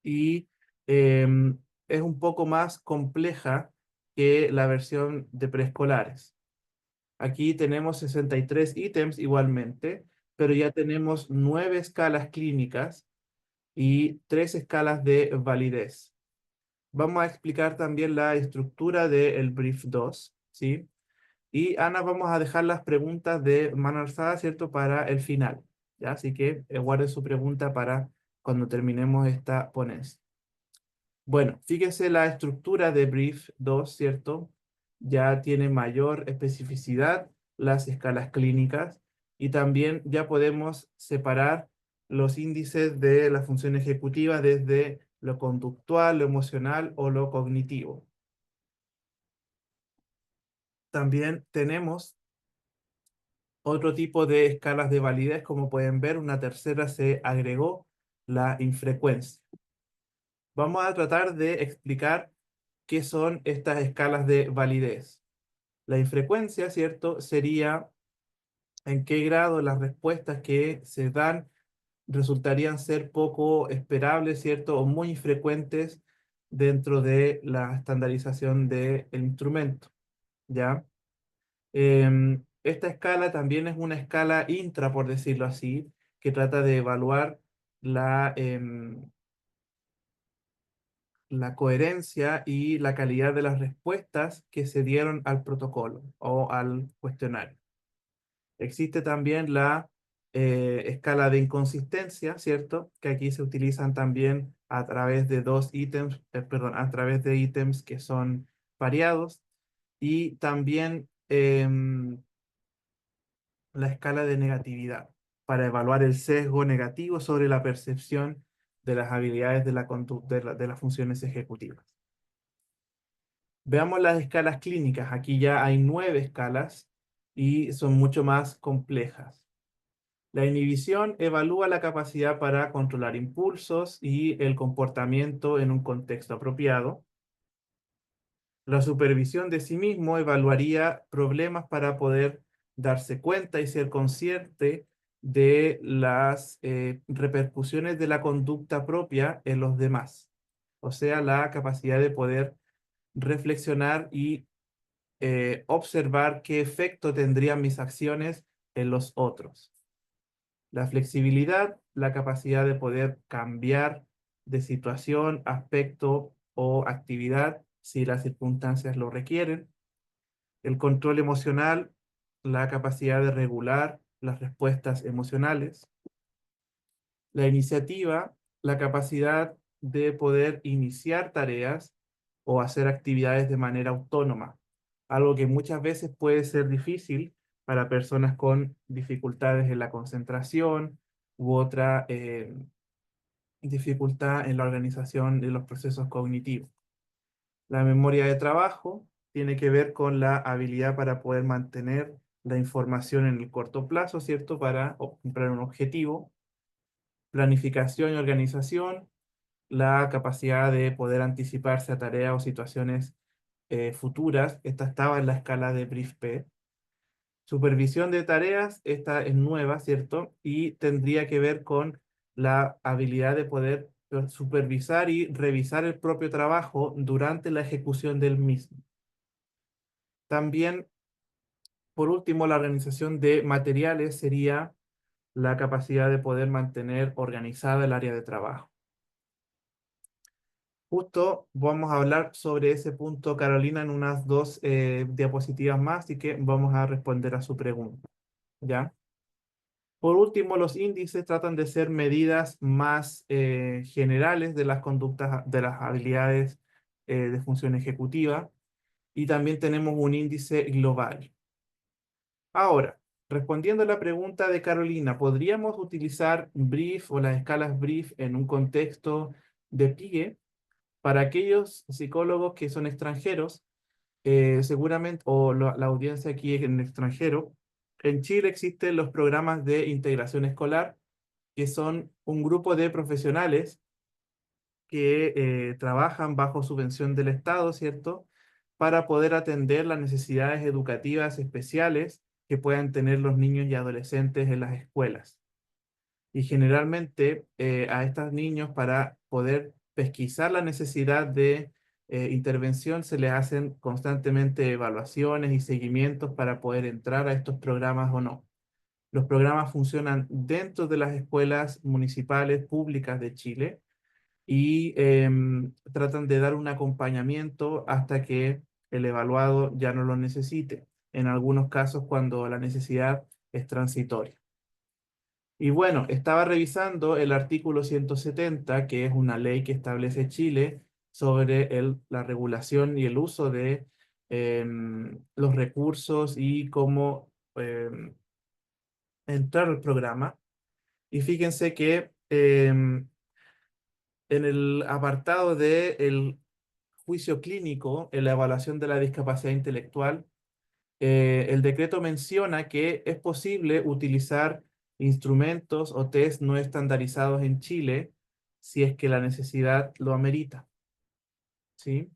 y es un poco más compleja que la versión de preescolares. Aquí tenemos 63 ítems igualmente, pero ya tenemos 9 escalas clínicas y 3 escalas de validez. Vamos a explicar también la estructura del Brief 2, ¿sí? Y Ana, vamos a dejar las preguntas de mano alzada, ¿cierto? Para el final, ¿ya? Así que guarde su pregunta para cuando terminemos esta ponencia. Bueno, fíjense la estructura de Brief 2, ¿cierto? Ya tiene mayor especificidad las escalas clínicas y también ya podemos separar los índices de la función ejecutiva desde lo conductual, lo emocional o lo cognitivo. También tenemos otro tipo de escalas de validez, como pueden ver, una tercera se agregó, la infrecuencia. Vamos a tratar de explicar qué son estas escalas de validez. La infrecuencia, ¿cierto? Sería en qué grado las respuestas que se dan resultarían ser poco esperables, ¿cierto? O muy infrecuentes dentro de la estandarización del instrumento, ¿ya? Esta escala también es una escala intra, por decirlo así, que trata de evaluar la coherencia y la calidad de las respuestas que se dieron al protocolo o al cuestionario. Existe también la escala de inconsistencia, ¿cierto? Que aquí se utilizan también a través de dos ítems, perdón, a través de ítems que son variados. Y también la escala de negatividad para evaluar el sesgo negativo sobre la percepción de las habilidades de la de las funciones ejecutivas. Veamos las escalas clínicas. Aquí ya hay 9 escalas y son mucho más complejas. La inhibición evalúa la capacidad para controlar impulsos y el comportamiento en un contexto apropiado. La supervisión de sí mismo evaluaría problemas para poder darse cuenta y ser consciente de las repercusiones de la conducta propia en los demás. O sea, la capacidad de poder reflexionar y observar qué efecto tendrían mis acciones en los otros. La flexibilidad, la capacidad de poder cambiar de situación, aspecto o actividad si las circunstancias lo requieren. El control emocional, la capacidad de regular las respuestas emocionales. La iniciativa, la capacidad de poder iniciar tareas o hacer actividades de manera autónoma, algo que muchas veces puede ser difícil para personas con dificultades en la concentración u otra dificultad en la organización de los procesos cognitivos. La memoria de trabajo tiene que ver con la habilidad para poder mantener la información en el corto plazo, ¿cierto? Para cumplir un objetivo. Planificación y organización, la capacidad de poder anticiparse a tareas o situaciones futuras. Esta estaba en la escala de BRIEF-P. Supervisión de tareas, esta es nueva, ¿cierto? Y tendría que ver con la habilidad de poder supervisar y revisar el propio trabajo durante la ejecución del mismo. También, por último, la organización de materiales sería la capacidad de poder mantener organizada el área de trabajo. Justo vamos a hablar sobre ese punto, Carolina, en unas 2 diapositivas más, así que vamos a responder a su pregunta, ¿ya? Por último, los índices tratan de ser medidas más generales de las conductas, de las habilidades de función ejecutiva, y también tenemos un índice global. Ahora, respondiendo a la pregunta de Carolina, ¿podríamos utilizar BRIEF o las escalas BRIEF en un contexto de PIE? Para aquellos psicólogos que son extranjeros, seguramente, o la audiencia aquí en extranjero, en Chile existen los programas de integración escolar, que son un grupo de profesionales que trabajan bajo subvención del Estado, ¿cierto? Para poder atender las necesidades educativas especiales que puedan tener los niños y adolescentes en las escuelas. Y generalmente a estos niños, para poder pesquisar la necesidad de intervención, se les hacen constantemente evaluaciones y seguimientos para poder entrar a estos programas o no. Los programas funcionan dentro de las escuelas municipales públicas de Chile y tratan de dar un acompañamiento hasta que el evaluado ya no lo necesite. en algunos casos cuando la necesidad es transitoria. Y bueno, estaba revisando el artículo 170, que es una ley que establece Chile sobre la regulación y el uso de los recursos y cómo entrar al programa. Y fíjense que en el apartado de el juicio clínico, en la evaluación de la discapacidad intelectual, el decreto menciona que es posible utilizar instrumentos o test no estandarizados en Chile si es que la necesidad lo amerita, ¿sí?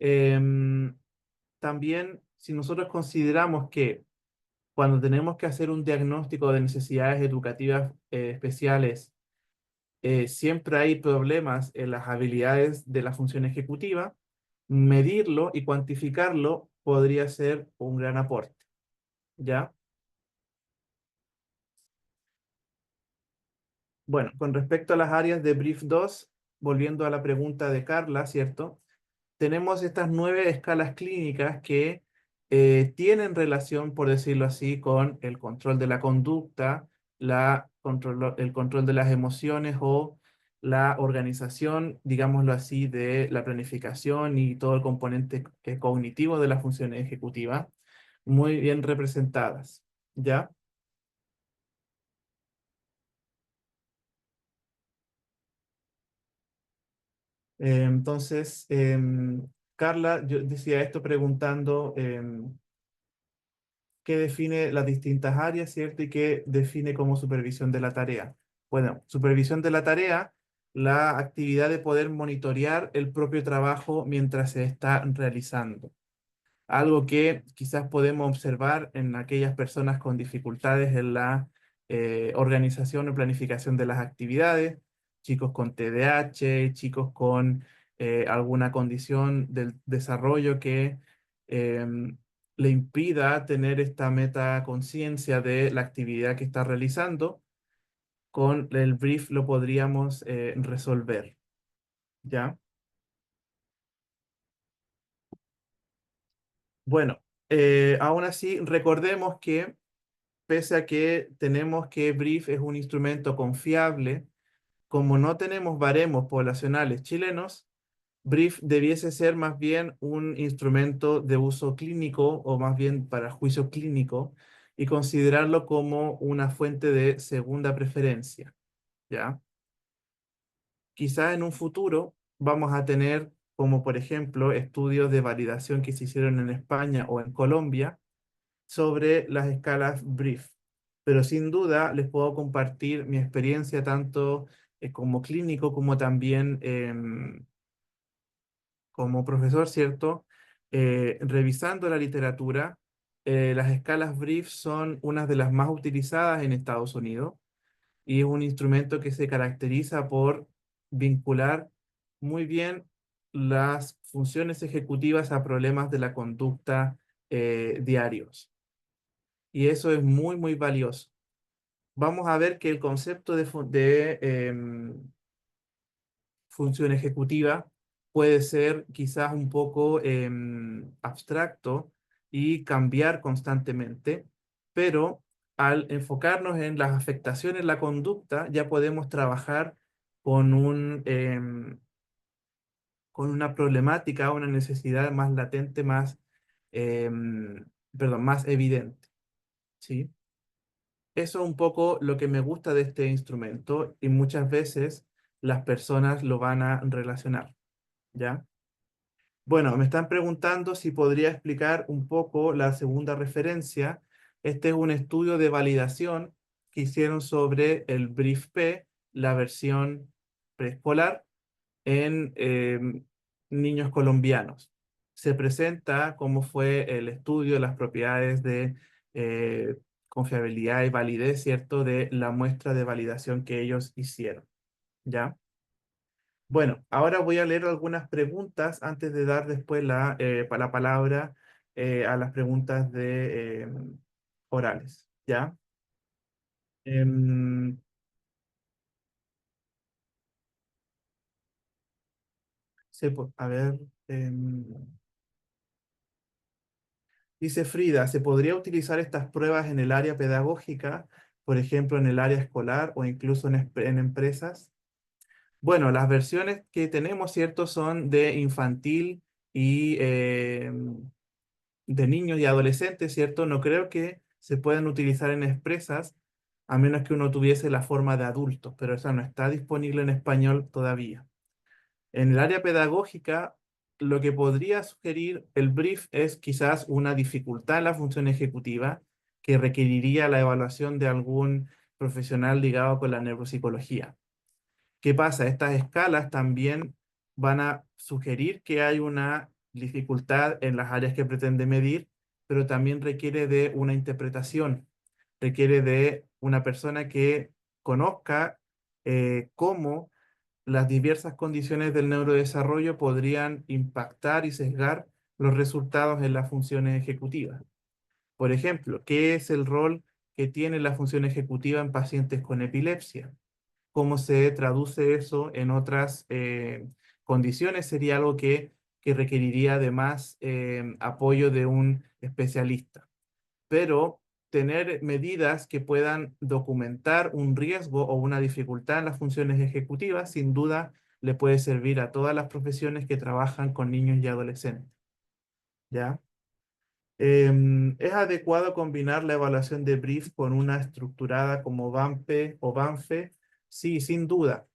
Em, También, si nosotros consideramos que cuando tenemos que hacer un diagnóstico de necesidades educativas especiales, siempre hay problemas en las habilidades de la función ejecutiva, medirlo y cuantificarlo podría ser un gran aporte, ¿ya? Bueno, con respecto a las áreas de Brief 2, volviendo a la pregunta de Carla, ¿cierto? Tenemos estas 9 escalas clínicas que tienen relación, por decirlo así, con el control de la conducta, el control de las emociones o la organización, digámoslo así, de la planificación y todo el componente cognitivo de la función ejecutiva, muy bien representadas, ¿ya? Entonces, Carla, yo decía esto preguntando qué define las distintas áreas, ¿cierto? Y qué define como supervisión de la tarea. Bueno, supervisión de la tarea, la actividad de poder monitorear el propio trabajo mientras se está realizando. Algo que quizás podemos observar en aquellas personas con dificultades en la organización o planificación de las actividades, chicos con TDAH, chicos con alguna condición del desarrollo que em, le impida tener esta metaconciencia de la actividad que está realizando. Con el brief lo podríamos resolver, ¿ya? Bueno, aún así, recordemos que pese a que tenemos que Brief es un instrumento confiable, como no tenemos baremos poblacionales chilenos, Brief debiese ser más bien un instrumento de uso clínico o más bien para juicio clínico y considerarlo como una fuente de segunda preferencia, ¿ya? Quizás en un futuro vamos a tener, como por ejemplo, estudios de validación que se hicieron en España o en Colombia sobre las escalas brief, pero sin duda les puedo compartir mi experiencia tanto como clínico como también como profesor, ¿cierto? Revisando la literatura, las escalas brief son unas de las más utilizadas en Estados Unidos y es un instrumento que se caracteriza por vincular muy bien las funciones ejecutivas a problemas de la conducta diarios. Y eso es muy, muy valioso. Vamos a ver que el concepto de función ejecutiva puede ser quizás un poco abstracto y cambiar constantemente, pero al enfocarnos en las afectaciones en la conducta, ya podemos trabajar con con una problemática, una necesidad más latente, em, más evidente, ¿sí? Eso es un poco lo que me gusta de este instrumento y muchas veces las personas lo van a relacionar, ¿ya? Bueno, me están preguntando si podría explicar un poco la segunda referencia. Este es un estudio de validación que hicieron sobre el Brief P, la versión preescolar, en niños colombianos. Se presenta cómo fue el estudio de las propiedades de eh, confiabilidad y validez, ¿cierto?, de la muestra de validación que ellos hicieron, ¿ya? Bueno, ahora voy a leer algunas preguntas antes de dar después la palabra a las preguntas orales, ¿ya? Em, a ver, em, Dice Frida, ¿se podría utilizar estas pruebas en el área pedagógica, por ejemplo, en el área escolar o incluso en empresas? Bueno, las versiones que tenemos, ¿cierto? Son de infantil y de niños y adolescentes, ¿cierto? No creo que se puedan utilizar en empresas a menos que uno tuviese la forma de adultos, pero esa no está disponible en español todavía. En el área pedagógica, lo que podría sugerir el brief es quizás una dificultad en la función ejecutiva que requeriría la evaluación de algún profesional ligado con la neuropsicología. ¿Qué pasa? Estas escalas también van a sugerir que hay una dificultad en las áreas que pretende medir, pero también requiere de una interpretación, requiere de una persona que conozca cómo las diversas condiciones del neurodesarrollo podrían impactar y sesgar los resultados en las funciones ejecutivas. Por ejemplo, ¿qué es el rol que tiene la función ejecutiva en pacientes con epilepsia? ¿Cómo se traduce eso en otras condiciones? Sería algo que requeriría de más apoyo de un especialista. Pero tener medidas que puedan documentar un riesgo o una dificultad en las funciones ejecutivas, sin duda, le puede servir a todas las profesiones que trabajan con niños y adolescentes. ¿Ya? ¿Es adecuado combinar la evaluación de brief con una estructurada como BAMPE o BANFE? Sí, sin duda.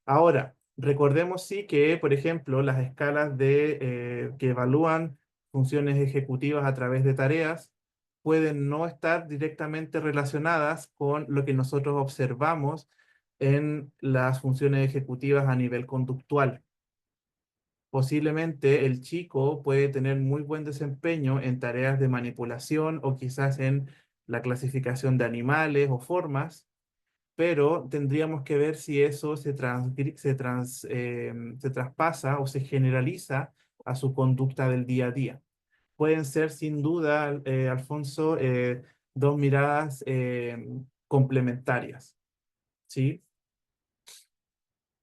Ahora, recordemos sí que, por ejemplo, las escalas que evalúan funciones ejecutivas a través de tareas pueden no estar directamente relacionadas con lo que nosotros observamos en las funciones ejecutivas a nivel conductual. Posiblemente el chico puede tener muy buen desempeño en tareas de manipulación o quizás en la clasificación de animales o formas, pero tendríamos que ver si eso se traspasa o se generaliza a su conducta del día a día. Pueden ser sin duda, Alfonso, dos miradas complementarias, ¿sí?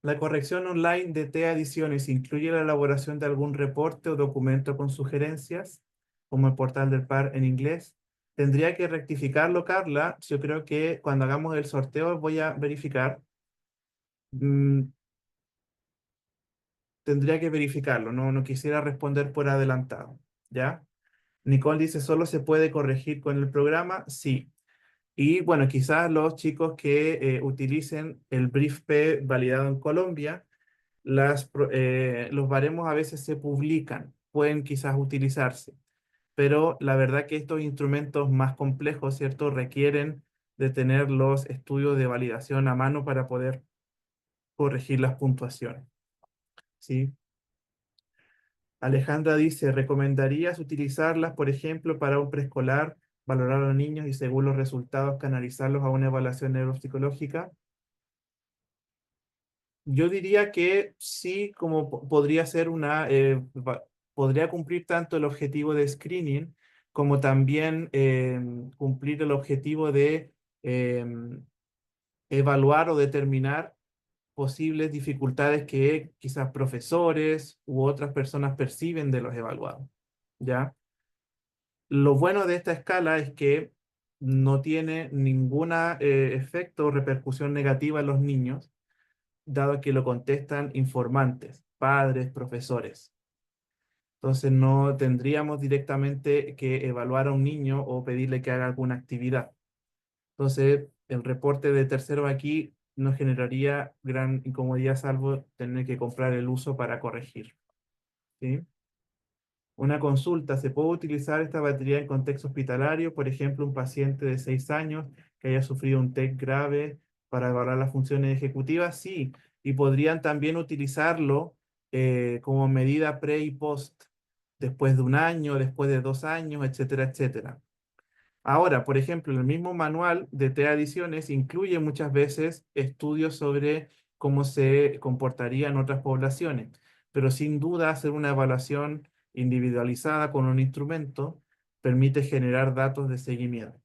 La corrección online de TEA Ediciones incluye la elaboración de algún reporte o documento con sugerencias, como el portal del par en inglés. Tendría que rectificarlo, Carla. Yo creo que cuando hagamos el sorteo voy a verificar. Mm, Tendría que verificarlo, no quisiera responder por adelantado, ¿ya? Nicole dice, ¿solo se puede corregir con el programa? Sí. Y bueno, quizás los chicos que utilicen el Brief P validado en Colombia, los baremos a veces se publican, pueden quizás utilizarse, pero la verdad que estos instrumentos más complejos, ¿cierto? Requieren de tener los estudios de validación a mano para poder corregir las puntuaciones, ¿sí? Alejandra dice, ¿recomendarías utilizarlas, por ejemplo, para un preescolar, valorar a los niños y según los resultados canalizarlos a una evaluación neuropsicológica? Yo diría que sí, como podría ser podría cumplir tanto el objetivo de screening como también cumplir el objetivo de em, evaluar o determinar posibles dificultades que quizás profesores u otras personas perciben de los evaluados, ¿ya? Lo bueno de esta escala es que no tiene ningún efecto o repercusión negativa en los niños, dado que lo contestan informantes, padres, profesores. Entonces no tendríamos directamente que evaluar a un niño o pedirle que haga alguna actividad. Entonces, el reporte de terceros aquí nos generaría gran incomodidad salvo tener que comprar el uso para corregir, ¿sí? Una consulta, ¿se puede utilizar esta batería en contexto hospitalario? Por ejemplo, un paciente de 6 años que haya sufrido un TEC grave para evaluar las funciones ejecutivas, sí, y podrían también utilizarlo como medida pre y post, después de un año, después de 2 años, etcétera, etcétera. Ahora, por ejemplo, el mismo manual de TEA Ediciones incluye muchas veces estudios sobre cómo se comportaría en otras poblaciones, pero sin duda hacer una evaluación individualizada con un instrumento permite generar datos de seguimiento.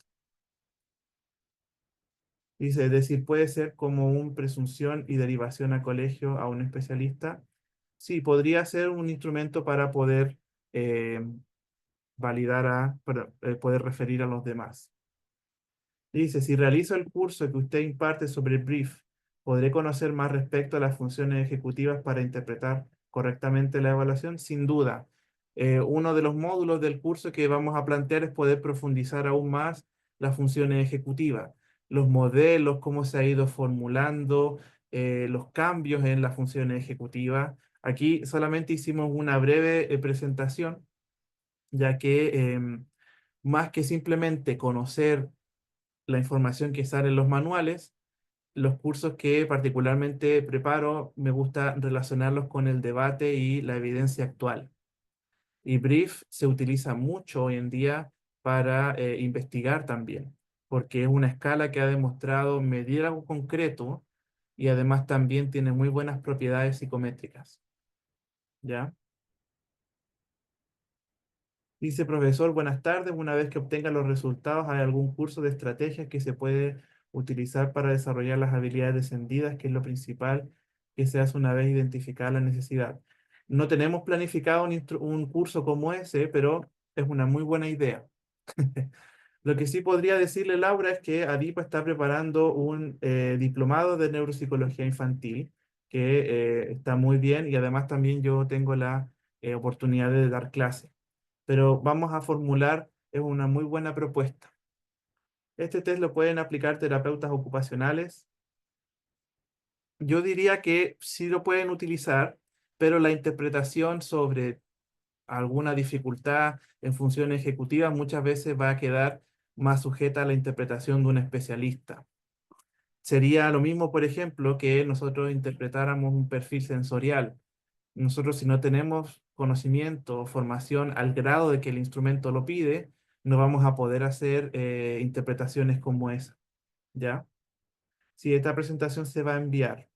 Dice, es decir, puede ser como una presunción y derivación a colegio a un especialista. Sí, podría ser un instrumento para poder eh, para poder referir a los demás. Dice, si realizo el curso que usted imparte sobre Brief, ¿podré conocer más respecto a las funciones ejecutivas para interpretar correctamente la evaluación? Sin duda. Uno de los módulos del curso que vamos a plantear es poder profundizar aún más las funciones ejecutivas, los modelos, cómo se ha ido formulando, los cambios en las funciones ejecutivas. Aquí solamente hicimos una breve presentación, ya que más que simplemente conocer la información que sale en los manuales, los cursos que particularmente preparo, me gusta relacionarlos con el debate y la evidencia actual. Y Brief se utiliza mucho hoy en día para investigar también, porque es una escala que ha demostrado medir algo concreto y además también tiene muy buenas propiedades psicométricas. ¿Ya? Dice, profesor, buenas tardes. Una vez que obtenga los resultados, ¿hay algún curso de estrategias que se puede utilizar para desarrollar las habilidades descendidas, que es lo principal que se hace una vez identificada la necesidad? No tenemos planificado un curso como ese, pero es una muy buena idea. Lo que sí podría decirle, Laura, es que ADIPA está preparando un diplomado de neuropsicología infantil, que está muy bien y además también yo tengo la oportunidad de dar clases, pero vamos a formular, es una muy buena propuesta. Este test lo pueden aplicar terapeutas ocupacionales. Yo diría que sí lo pueden utilizar, pero la interpretación sobre alguna dificultad en función ejecutiva muchas veces va a quedar más sujeta a la interpretación de un especialista. Sería lo mismo, por ejemplo, que nosotros interpretáramos un perfil sensorial. Nosotros, si no tenemos conocimiento o formación al grado de que el instrumento lo pide, no vamos a poder hacer interpretaciones como esa, ¿ya? Si esta presentación se va a enviar.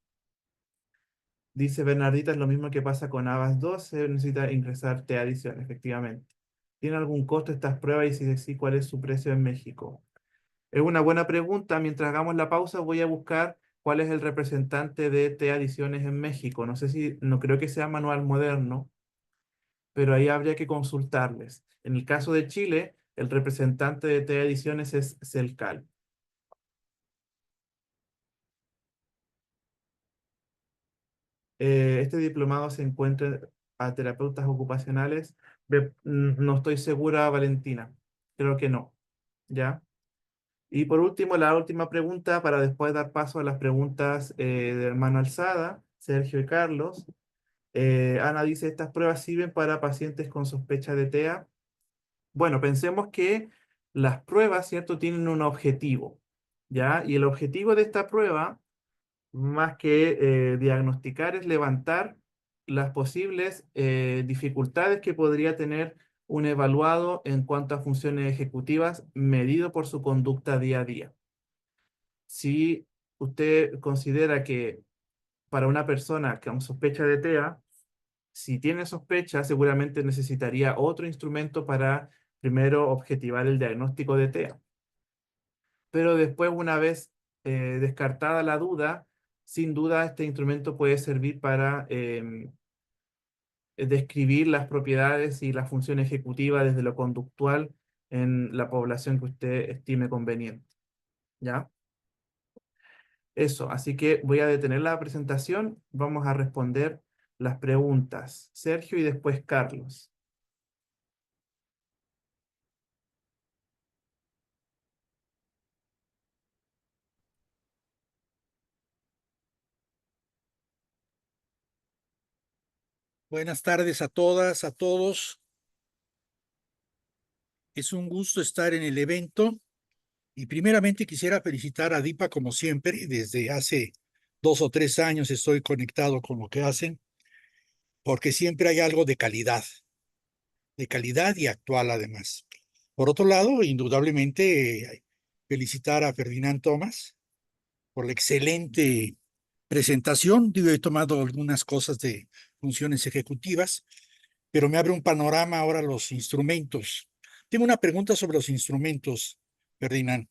Dice Bernardita, es lo mismo que pasa con ABAS 2, se necesita ingresar T-adición, efectivamente. ¿Tiene algún costo estas pruebas y si sí, cuál es su precio en México? Es una buena pregunta. Mientras hagamos la pausa, voy a buscar cuál es el representante de T-adiciones en México. No sé si, no creo que sea Manual Moderno, pero ahí habría que consultarles. En el caso de Chile, el representante de T Ediciones es Celcal. Este diplomado se encuentra a terapeutas ocupacionales. No estoy segura, Valentina. Creo que no. ¿Ya? Y por último, la última pregunta para después dar paso a las preguntas de hermano Alzada, Sergio y Carlos. Ana dice, ¿estas pruebas sirven para pacientes con sospecha de TEA? Bueno, pensemos que las pruebas, ¿cierto?, tienen un objetivo, ¿ya? Y el objetivo de esta prueba, más que diagnosticar, es levantar las posibles dificultades que podría tener un evaluado en cuanto a funciones ejecutivas medido por su conducta día a día. Si usted considera que para una persona con sospecha de TEA, si tiene sospecha, seguramente necesitaría otro instrumento para primero objetivar el diagnóstico de TEA. Pero después, una vez descartada la duda, sin duda este instrumento puede servir para describir las propiedades y la función ejecutiva desde lo conductual en la población que usted estime conveniente. ¿Ya? Eso, así que voy a detener la presentación. Vamos a responder las preguntas. Sergio y después Carlos. Buenas tardes a todas, a todos. Es un gusto estar en el evento y primeramente quisiera felicitar a DIPA como siempre. Desde hace 2 o 3 años estoy conectado con lo que hacen porque siempre hay algo de calidad y actual además. Por otro lado, indudablemente felicitar a Ferdinand Tomás por la excelente presentación. Yo he tomado algunas cosas de funciones ejecutivas, pero me abre un panorama ahora los instrumentos. Tengo una pregunta sobre los instrumentos, Ferdinand.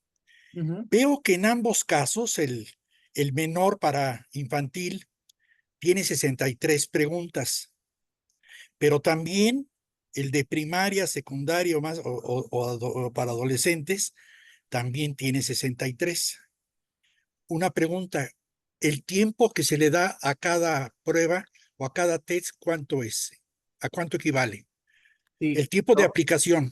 Ujú. Veo que en ambos casos el menor para infantil tiene 63 preguntas, pero también El de primaria, secundaria o más, o para adolescentes, también tiene 63. Una pregunta, ¿el tiempo que se le da a cada prueba o a cada test, cuánto es? ¿A cuánto equivale? Sí, El tiempo de aplicación.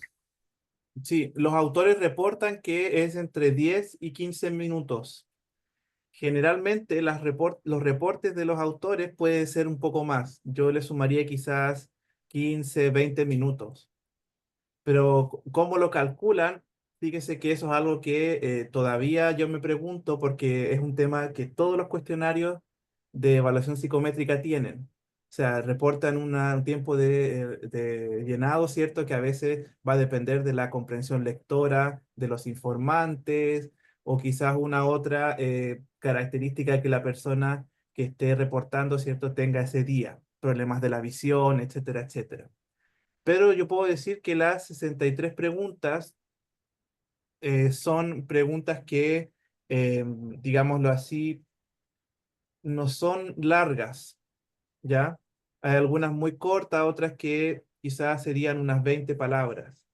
sí, los autores reportan que es entre 10 y 15 minutos. Generalmente los reportes de los autores puede ser un poco más. Yo le sumaría quizás 15, 20 minutos. Pero ¿cómo lo calculan? Fíjese que eso es algo que todavía yo me pregunto porque es un tema que todos los cuestionarios de evaluación psicométrica tienen. O sea, reportan un tiempo de llenado, ¿cierto? Que a veces va a depender de la comprensión lectora, de los informantes, o quizás una otra característica que la persona que esté reportando, ¿cierto? Tenga ese día, problemas de la visión, etcétera, etcétera. Pero yo puedo decir que las 63 preguntas son preguntas que, digámoslo así, no son largas, ¿ya? Hay algunas muy cortas, otras que quizás serían unas 20 palabras.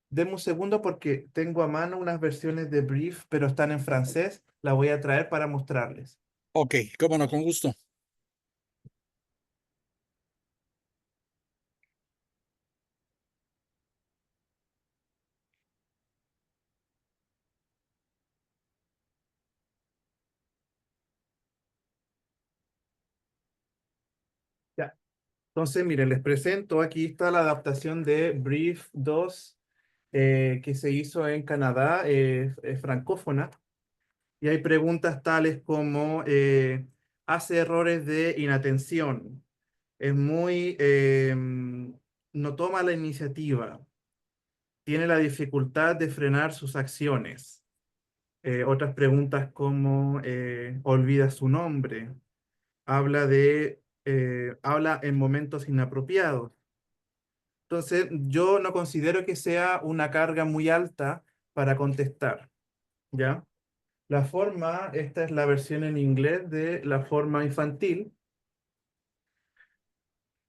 Deme un segundo porque tengo a mano unas versiones de brief, pero están en francés. La voy a traer para mostrarles. Ok, cómo no, con gusto. Ya. Entonces, miren, les presento, aquí está la adaptación de Brief 2 que se hizo en Canadá, es francófona. Y hay preguntas tales como, hace errores de inatención, es muy, no toma la iniciativa, tiene la dificultad de frenar sus acciones. Otras preguntas como, olvida su nombre, habla en momentos inapropiados. Entonces, yo no considero que sea una carga muy alta para contestar, ¿ya? La forma, esta es la versión en inglés de la forma infantil,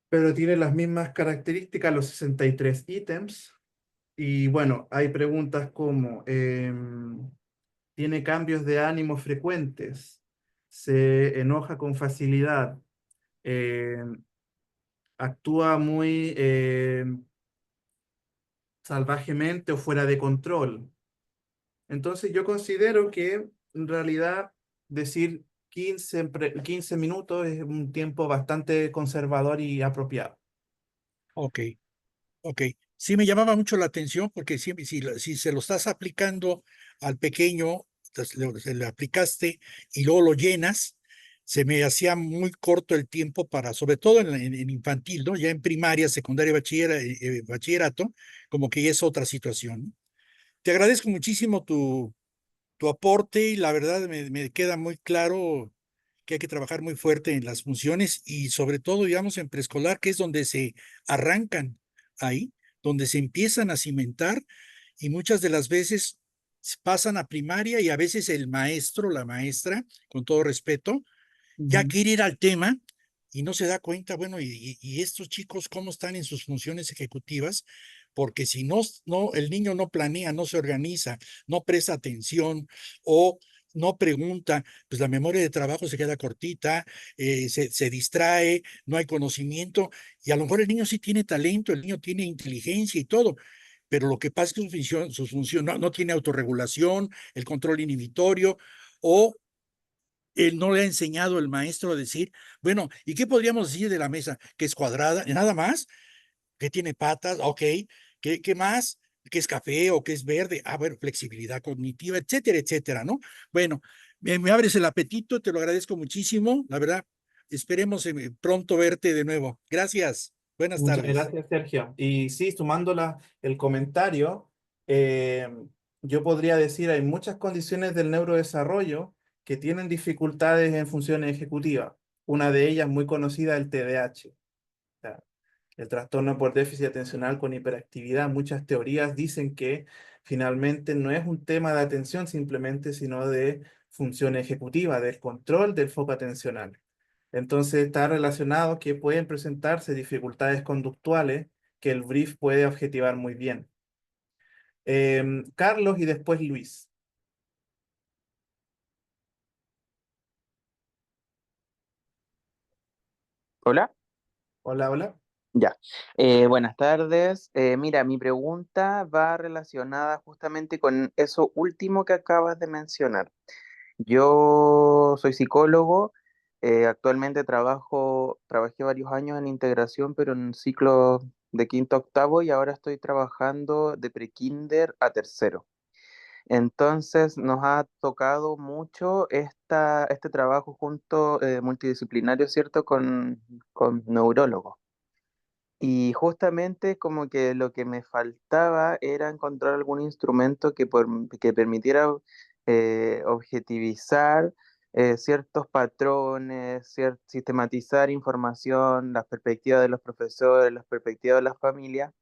pero tiene las mismas características, los 63 ítems. Y bueno, hay preguntas como, ¿tiene cambios de ánimo frecuentes? ¿Se enoja con facilidad? ¿Actúa muy salvajemente o fuera de control? Entonces yo considero que en realidad decir 15 minutos es un tiempo bastante conservador y apropiado. Ok, ok. Sí me llamaba mucho la atención porque si se lo estás aplicando al pequeño, se le aplicaste y luego lo llenas, se me hacía muy corto el tiempo para, sobre todo en infantil, ¿no? Ya en primaria, secundaria, bachillerato, como que ya es otra situación, ¿no? Te agradezco muchísimo tu aporte y la verdad me queda muy claro que hay que trabajar muy fuerte en las funciones y sobre todo, digamos, en preescolar, que es donde se arrancan ahí, donde se empiezan a cimentar y muchas de las veces pasan a primaria y a veces el maestro, la maestra, con todo respeto, ya Ujú. quiere ir al tema y no se da cuenta, bueno, y estos chicos cómo están en sus funciones ejecutivas, porque si no, el niño no planea, no se organiza, no presta atención o no pregunta, pues la memoria de trabajo se queda cortita, se distrae, no hay conocimiento, y a lo mejor el niño sí tiene talento, el niño tiene inteligencia y todo, pero lo que pasa es que su función no tiene autorregulación, el control inhibitorio, o él no le ha enseñado el maestro a decir, bueno, ¿y qué podríamos decir de la mesa? Que es cuadrada, nada más, que tiene patas, ok, ¿qué más? ¿Que es café o que es verde? Ah, bueno, flexibilidad cognitiva, etcétera, etcétera, ¿no? Bueno, me abres el apetito, te lo agradezco muchísimo, la verdad. Esperemos pronto verte de nuevo. Gracias. Buenas Muchas tardes. gracias, Sergio. Y sí, sumando el comentario, eh, yo podría decir, hay muchas condiciones del neurodesarrollo que tienen dificultades en funciones ejecutivas. Una de ellas muy conocida, el TDAH. El trastorno por déficit atencional con hiperactividad. Muchas teorías dicen que finalmente no es un tema de atención simplemente, sino de función ejecutiva, del control del foco atencional. Entonces está relacionado que pueden presentarse dificultades conductuales que el brief puede objetivar muy bien. Carlos y después Luis. Hola, Hola, hola. ya. Buenas tardes. Mira, mi pregunta va relacionada justamente con eso último que acabas de mencionar. Yo soy psicólogo, actualmente trabajé varios años en integración, pero en ciclo de quinto a octavo y ahora estoy trabajando de prekinder a tercero. Entonces nos ha tocado mucho este trabajo junto multidisciplinario, ¿cierto? Con neurólogos. Y justamente como que lo que me faltaba era encontrar algún instrumento que permitiera objetivizar ciertos patrones, sistematizar información, las perspectivas de los profesores, las perspectivas de las familias,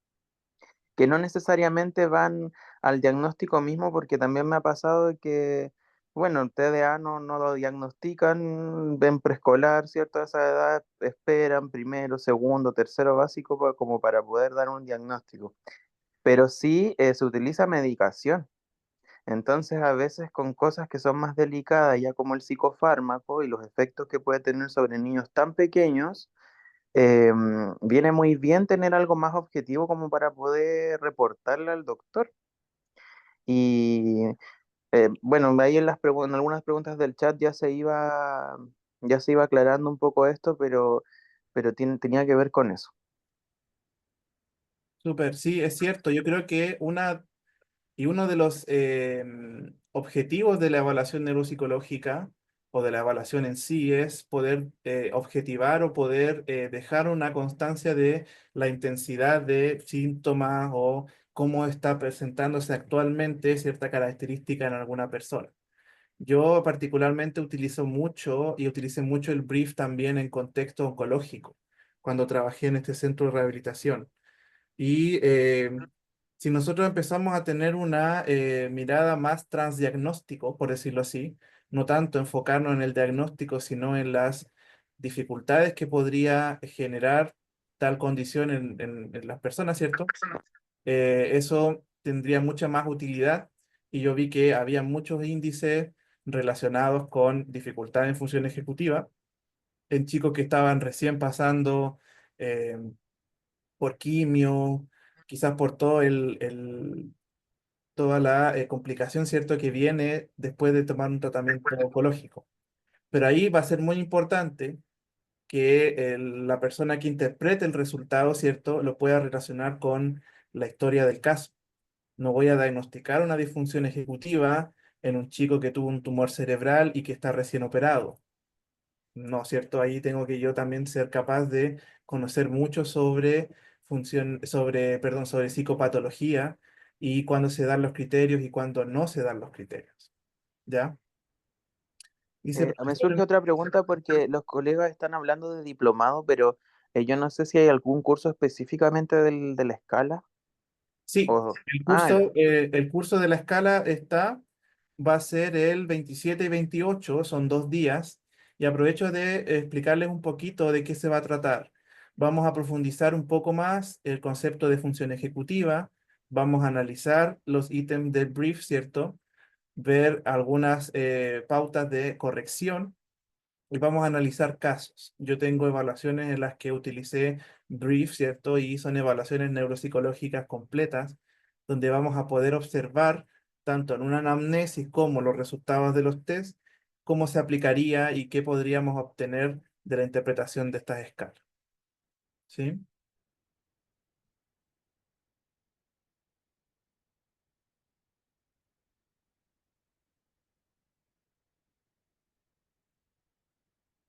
que no necesariamente van al diagnóstico mismo, porque también me ha pasado de que, bueno, el TDA no lo diagnostican, ven preescolar, ¿cierto? A esa edad esperan primero, segundo, tercero básico como para poder dar un diagnóstico. Pero sí se utiliza medicación. Entonces, a veces con cosas que son más delicadas, ya como el psicofármaco y los efectos que puede tener sobre niños tan pequeños, viene muy bien tener algo más objetivo como para poder reportarle al doctor. Y bueno, ahí en algunas preguntas del chat ya se iba aclarando un poco esto, pero tenía que ver con eso. Súper, sí, es cierto. Yo creo que uno de los objetivos de la evaluación neuropsicológica o de la evaluación en sí es poder objetivar o poder dejar una constancia de la intensidad de síntomas o cómo está presentándose actualmente cierta característica en alguna persona. Yo particularmente utilizo mucho y utilicé mucho el brief también en contexto oncológico, cuando trabajé en este centro de rehabilitación. Y si nosotros empezamos a tener una mirada más transdiagnóstico, por decirlo así, no tanto enfocarnos en el diagnóstico, sino en las dificultades que podría generar tal condición en las personas, ¿cierto? Eso tendría mucha más utilidad y yo vi que había muchos índices relacionados con dificultades en función ejecutiva en chicos que estaban recién pasando eh, por quimio, quizás por toda la complicación, ¿cierto?, que viene después de tomar un tratamiento oncológico. Pero ahí va a ser muy importante que la persona que interprete el resultado, ¿cierto?, lo pueda relacionar con la historia del caso. No voy a diagnosticar una disfunción ejecutiva en un chico que tuvo un tumor cerebral y que está recién operado. No, ¿cierto? Ahí tengo que yo también ser capaz de conocer mucho sobre sobre psicopatología y cuándo se dan los criterios y cuándo no se dan los criterios. ¿Ya? Dice, Me surge profesor, otra pregunta porque los colegas están hablando de diplomado, pero yo no sé si hay algún curso específicamente de la escala. sí, O... Ah, ya. el curso de la escala va a ser el 27 y 28, son 2 días, y aprovecho de explicarles un poquito de qué se va a tratar. Vamos a profundizar un poco más el concepto de función ejecutiva, vamos a analizar los ítems del brief, ¿cierto? Ver algunas pautas de corrección y vamos a analizar casos. Yo tengo evaluaciones en las que utilicé brief, ¿cierto? Y son evaluaciones neuropsicológicas completas, donde vamos a poder observar tanto en una anamnesis como los resultados de los test, cómo se aplicaría y qué podríamos obtener de la interpretación de estas escalas. ¿Sí?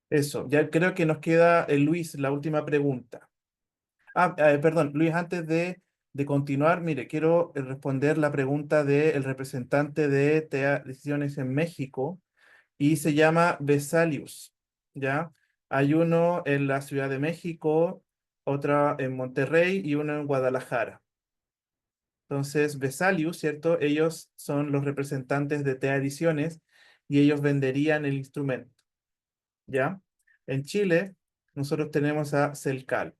Eso, ya creo que nos queda, Luis, la última pregunta. Perdón, Luis, antes de continuar, mire, quiero responder la pregunta del representante de TEA Decisiones en México y se llama Vesalius, ¿ya? Hay uno en la Ciudad de México, otra en Monterrey y uno en Guadalajara. Entonces, Vesalius, ¿cierto? Ellos son los representantes de TEA Ediciones y ellos venderían el instrumento, ¿ya? En Chile, nosotros tenemos a Celcal.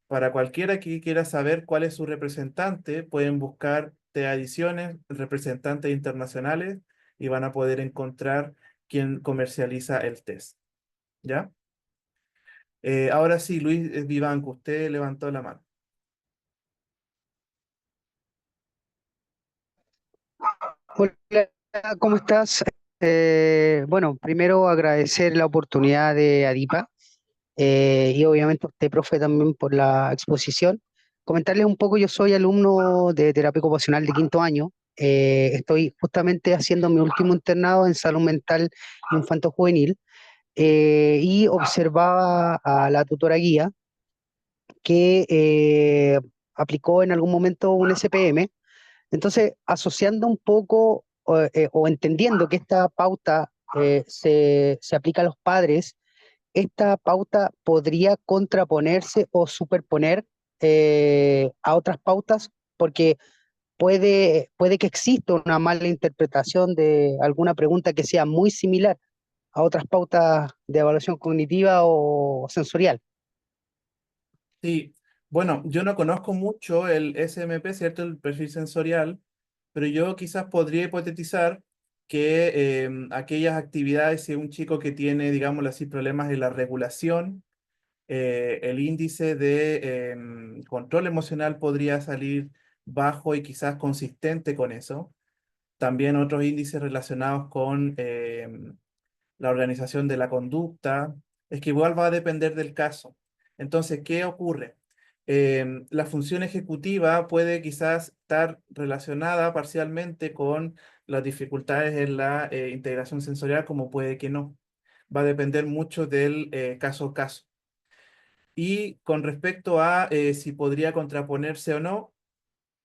Para cualquiera que quiera saber cuál es su representante, pueden buscar Adiciones, representantes internacionales, y van a poder encontrar quién comercializa el test. ¿Ya? Ahora sí, Luis Vivanco, usted levantó la mano. Hola, ¿cómo estás? Bueno, primero agradecer la oportunidad de Adipa y obviamente a usted, profe, también por la exposición. Comentarles un poco, yo soy alumno de terapia ocupacional de quinto año. Estoy justamente haciendo mi último internado en salud mental infanto-juvenil y observaba a la tutora guía que aplicó en algún momento un SPM. Entonces, asociando un poco o entendiendo que esta pauta se aplica a los padres, esta pauta podría contraponerse o superponer a otras pautas, porque puede que exista una mala interpretación de alguna pregunta que sea muy similar a otras pautas de evaluación cognitiva o sensorial. Sí, bueno, yo no conozco mucho el SMP, ¿cierto? El perfil sensorial, pero yo quizás podría hipotetizar que aquellas actividades, si un chico que tiene, digámoslo así, problemas en la regulación, el índice de control emocional podría salir bajo y quizás consistente con eso. También otros índices relacionados con la organización de la conducta, es que igual va a depender del caso. Entonces, ¿qué ocurre? La función ejecutiva puede quizás estar relacionada parcialmente con las dificultades en la integración sensorial, como puede que no. Va a depender mucho del caso a caso. Y con respecto a si podría contraponerse o no,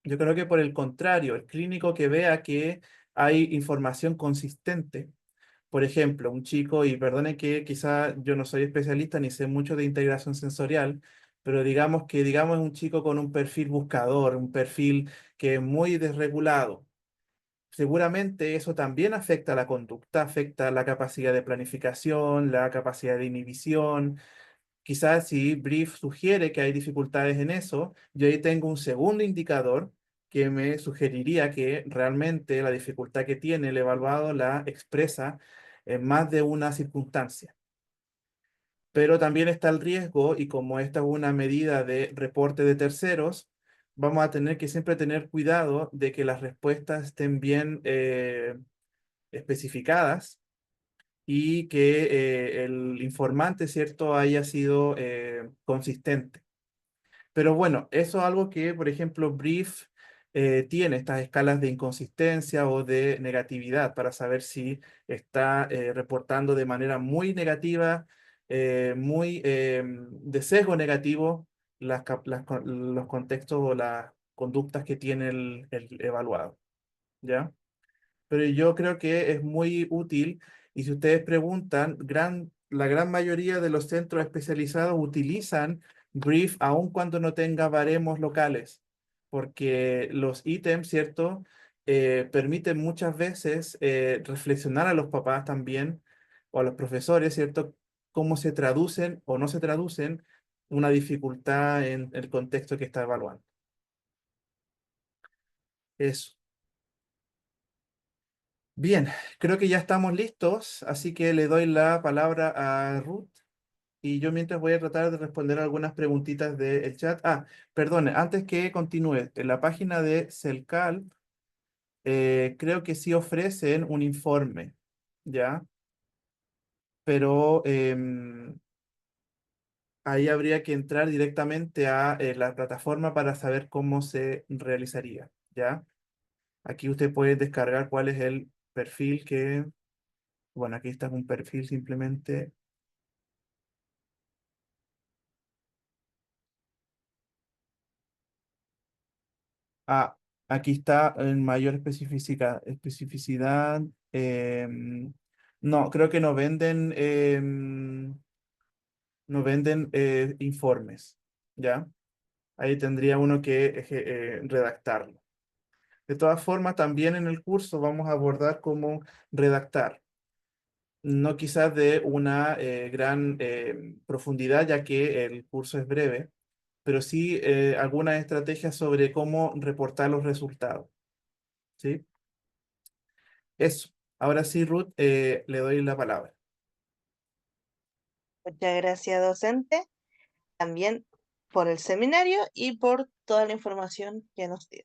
yo creo que por el contrario, el clínico que vea que hay información consistente, por ejemplo, un chico, y perdone que quizá yo no soy especialista ni sé mucho de integración sensorial, pero digamos es un chico con un perfil buscador, un perfil que es muy desregulado. Seguramente eso también afecta la conducta, afecta la capacidad de planificación, la capacidad de inhibición. Quizás si Brief sugiere que hay dificultades en eso, yo ahí tengo un segundo indicador que me sugeriría que realmente la dificultad que tiene el evaluado la expresa en más de una circunstancia. Pero también está el riesgo, y como esta es una medida de reporte de terceros, vamos a tener que siempre tener cuidado de que las respuestas estén bien especificadas y que el informante, ¿cierto?, haya sido consistente. Pero bueno, eso es algo que, por ejemplo, Brief tiene estas escalas de inconsistencia o de negatividad para saber si está reportando de manera muy negativa, muy de sesgo negativo los contextos o las conductas que tiene el evaluado. ¿Ya? Pero yo creo que es muy útil, y si ustedes preguntan, la gran mayoría de los centros especializados utilizan Brief aun cuando no tenga baremos locales, porque los ítems, ¿cierto? Permiten muchas veces reflexionar a los papás también o a los profesores, ¿cierto? Cómo se traducen o no se traducen una dificultad en el contexto que está evaluando. Eso. Bien, creo que ya estamos listos, así que le doy la palabra a Ruth, y yo mientras voy a tratar de responder algunas preguntitas del chat. Ah, perdone, antes que continúe, en la página de Celcal creo que sí ofrecen un informe, ¿ya? Pero ahí habría que entrar directamente a la plataforma para saber cómo se realizaría, ¿ya? Aquí usted puede descargar cuál es el perfil que, bueno, aquí está un perfil simplemente. Ah, aquí está en mayor especificidad. No, creo que no venden informes, ¿ya? Ahí tendría uno que redactarlo. De todas formas, también en el curso vamos a abordar cómo redactar. No quizás de una gran profundidad, ya que el curso es breve, pero sí algunas estrategias sobre cómo reportar los resultados. ¿Sí? Eso. Ahora sí, Ruth, le doy la palabra. Muchas gracias, docente, también por el seminario y por toda la información que nos dio.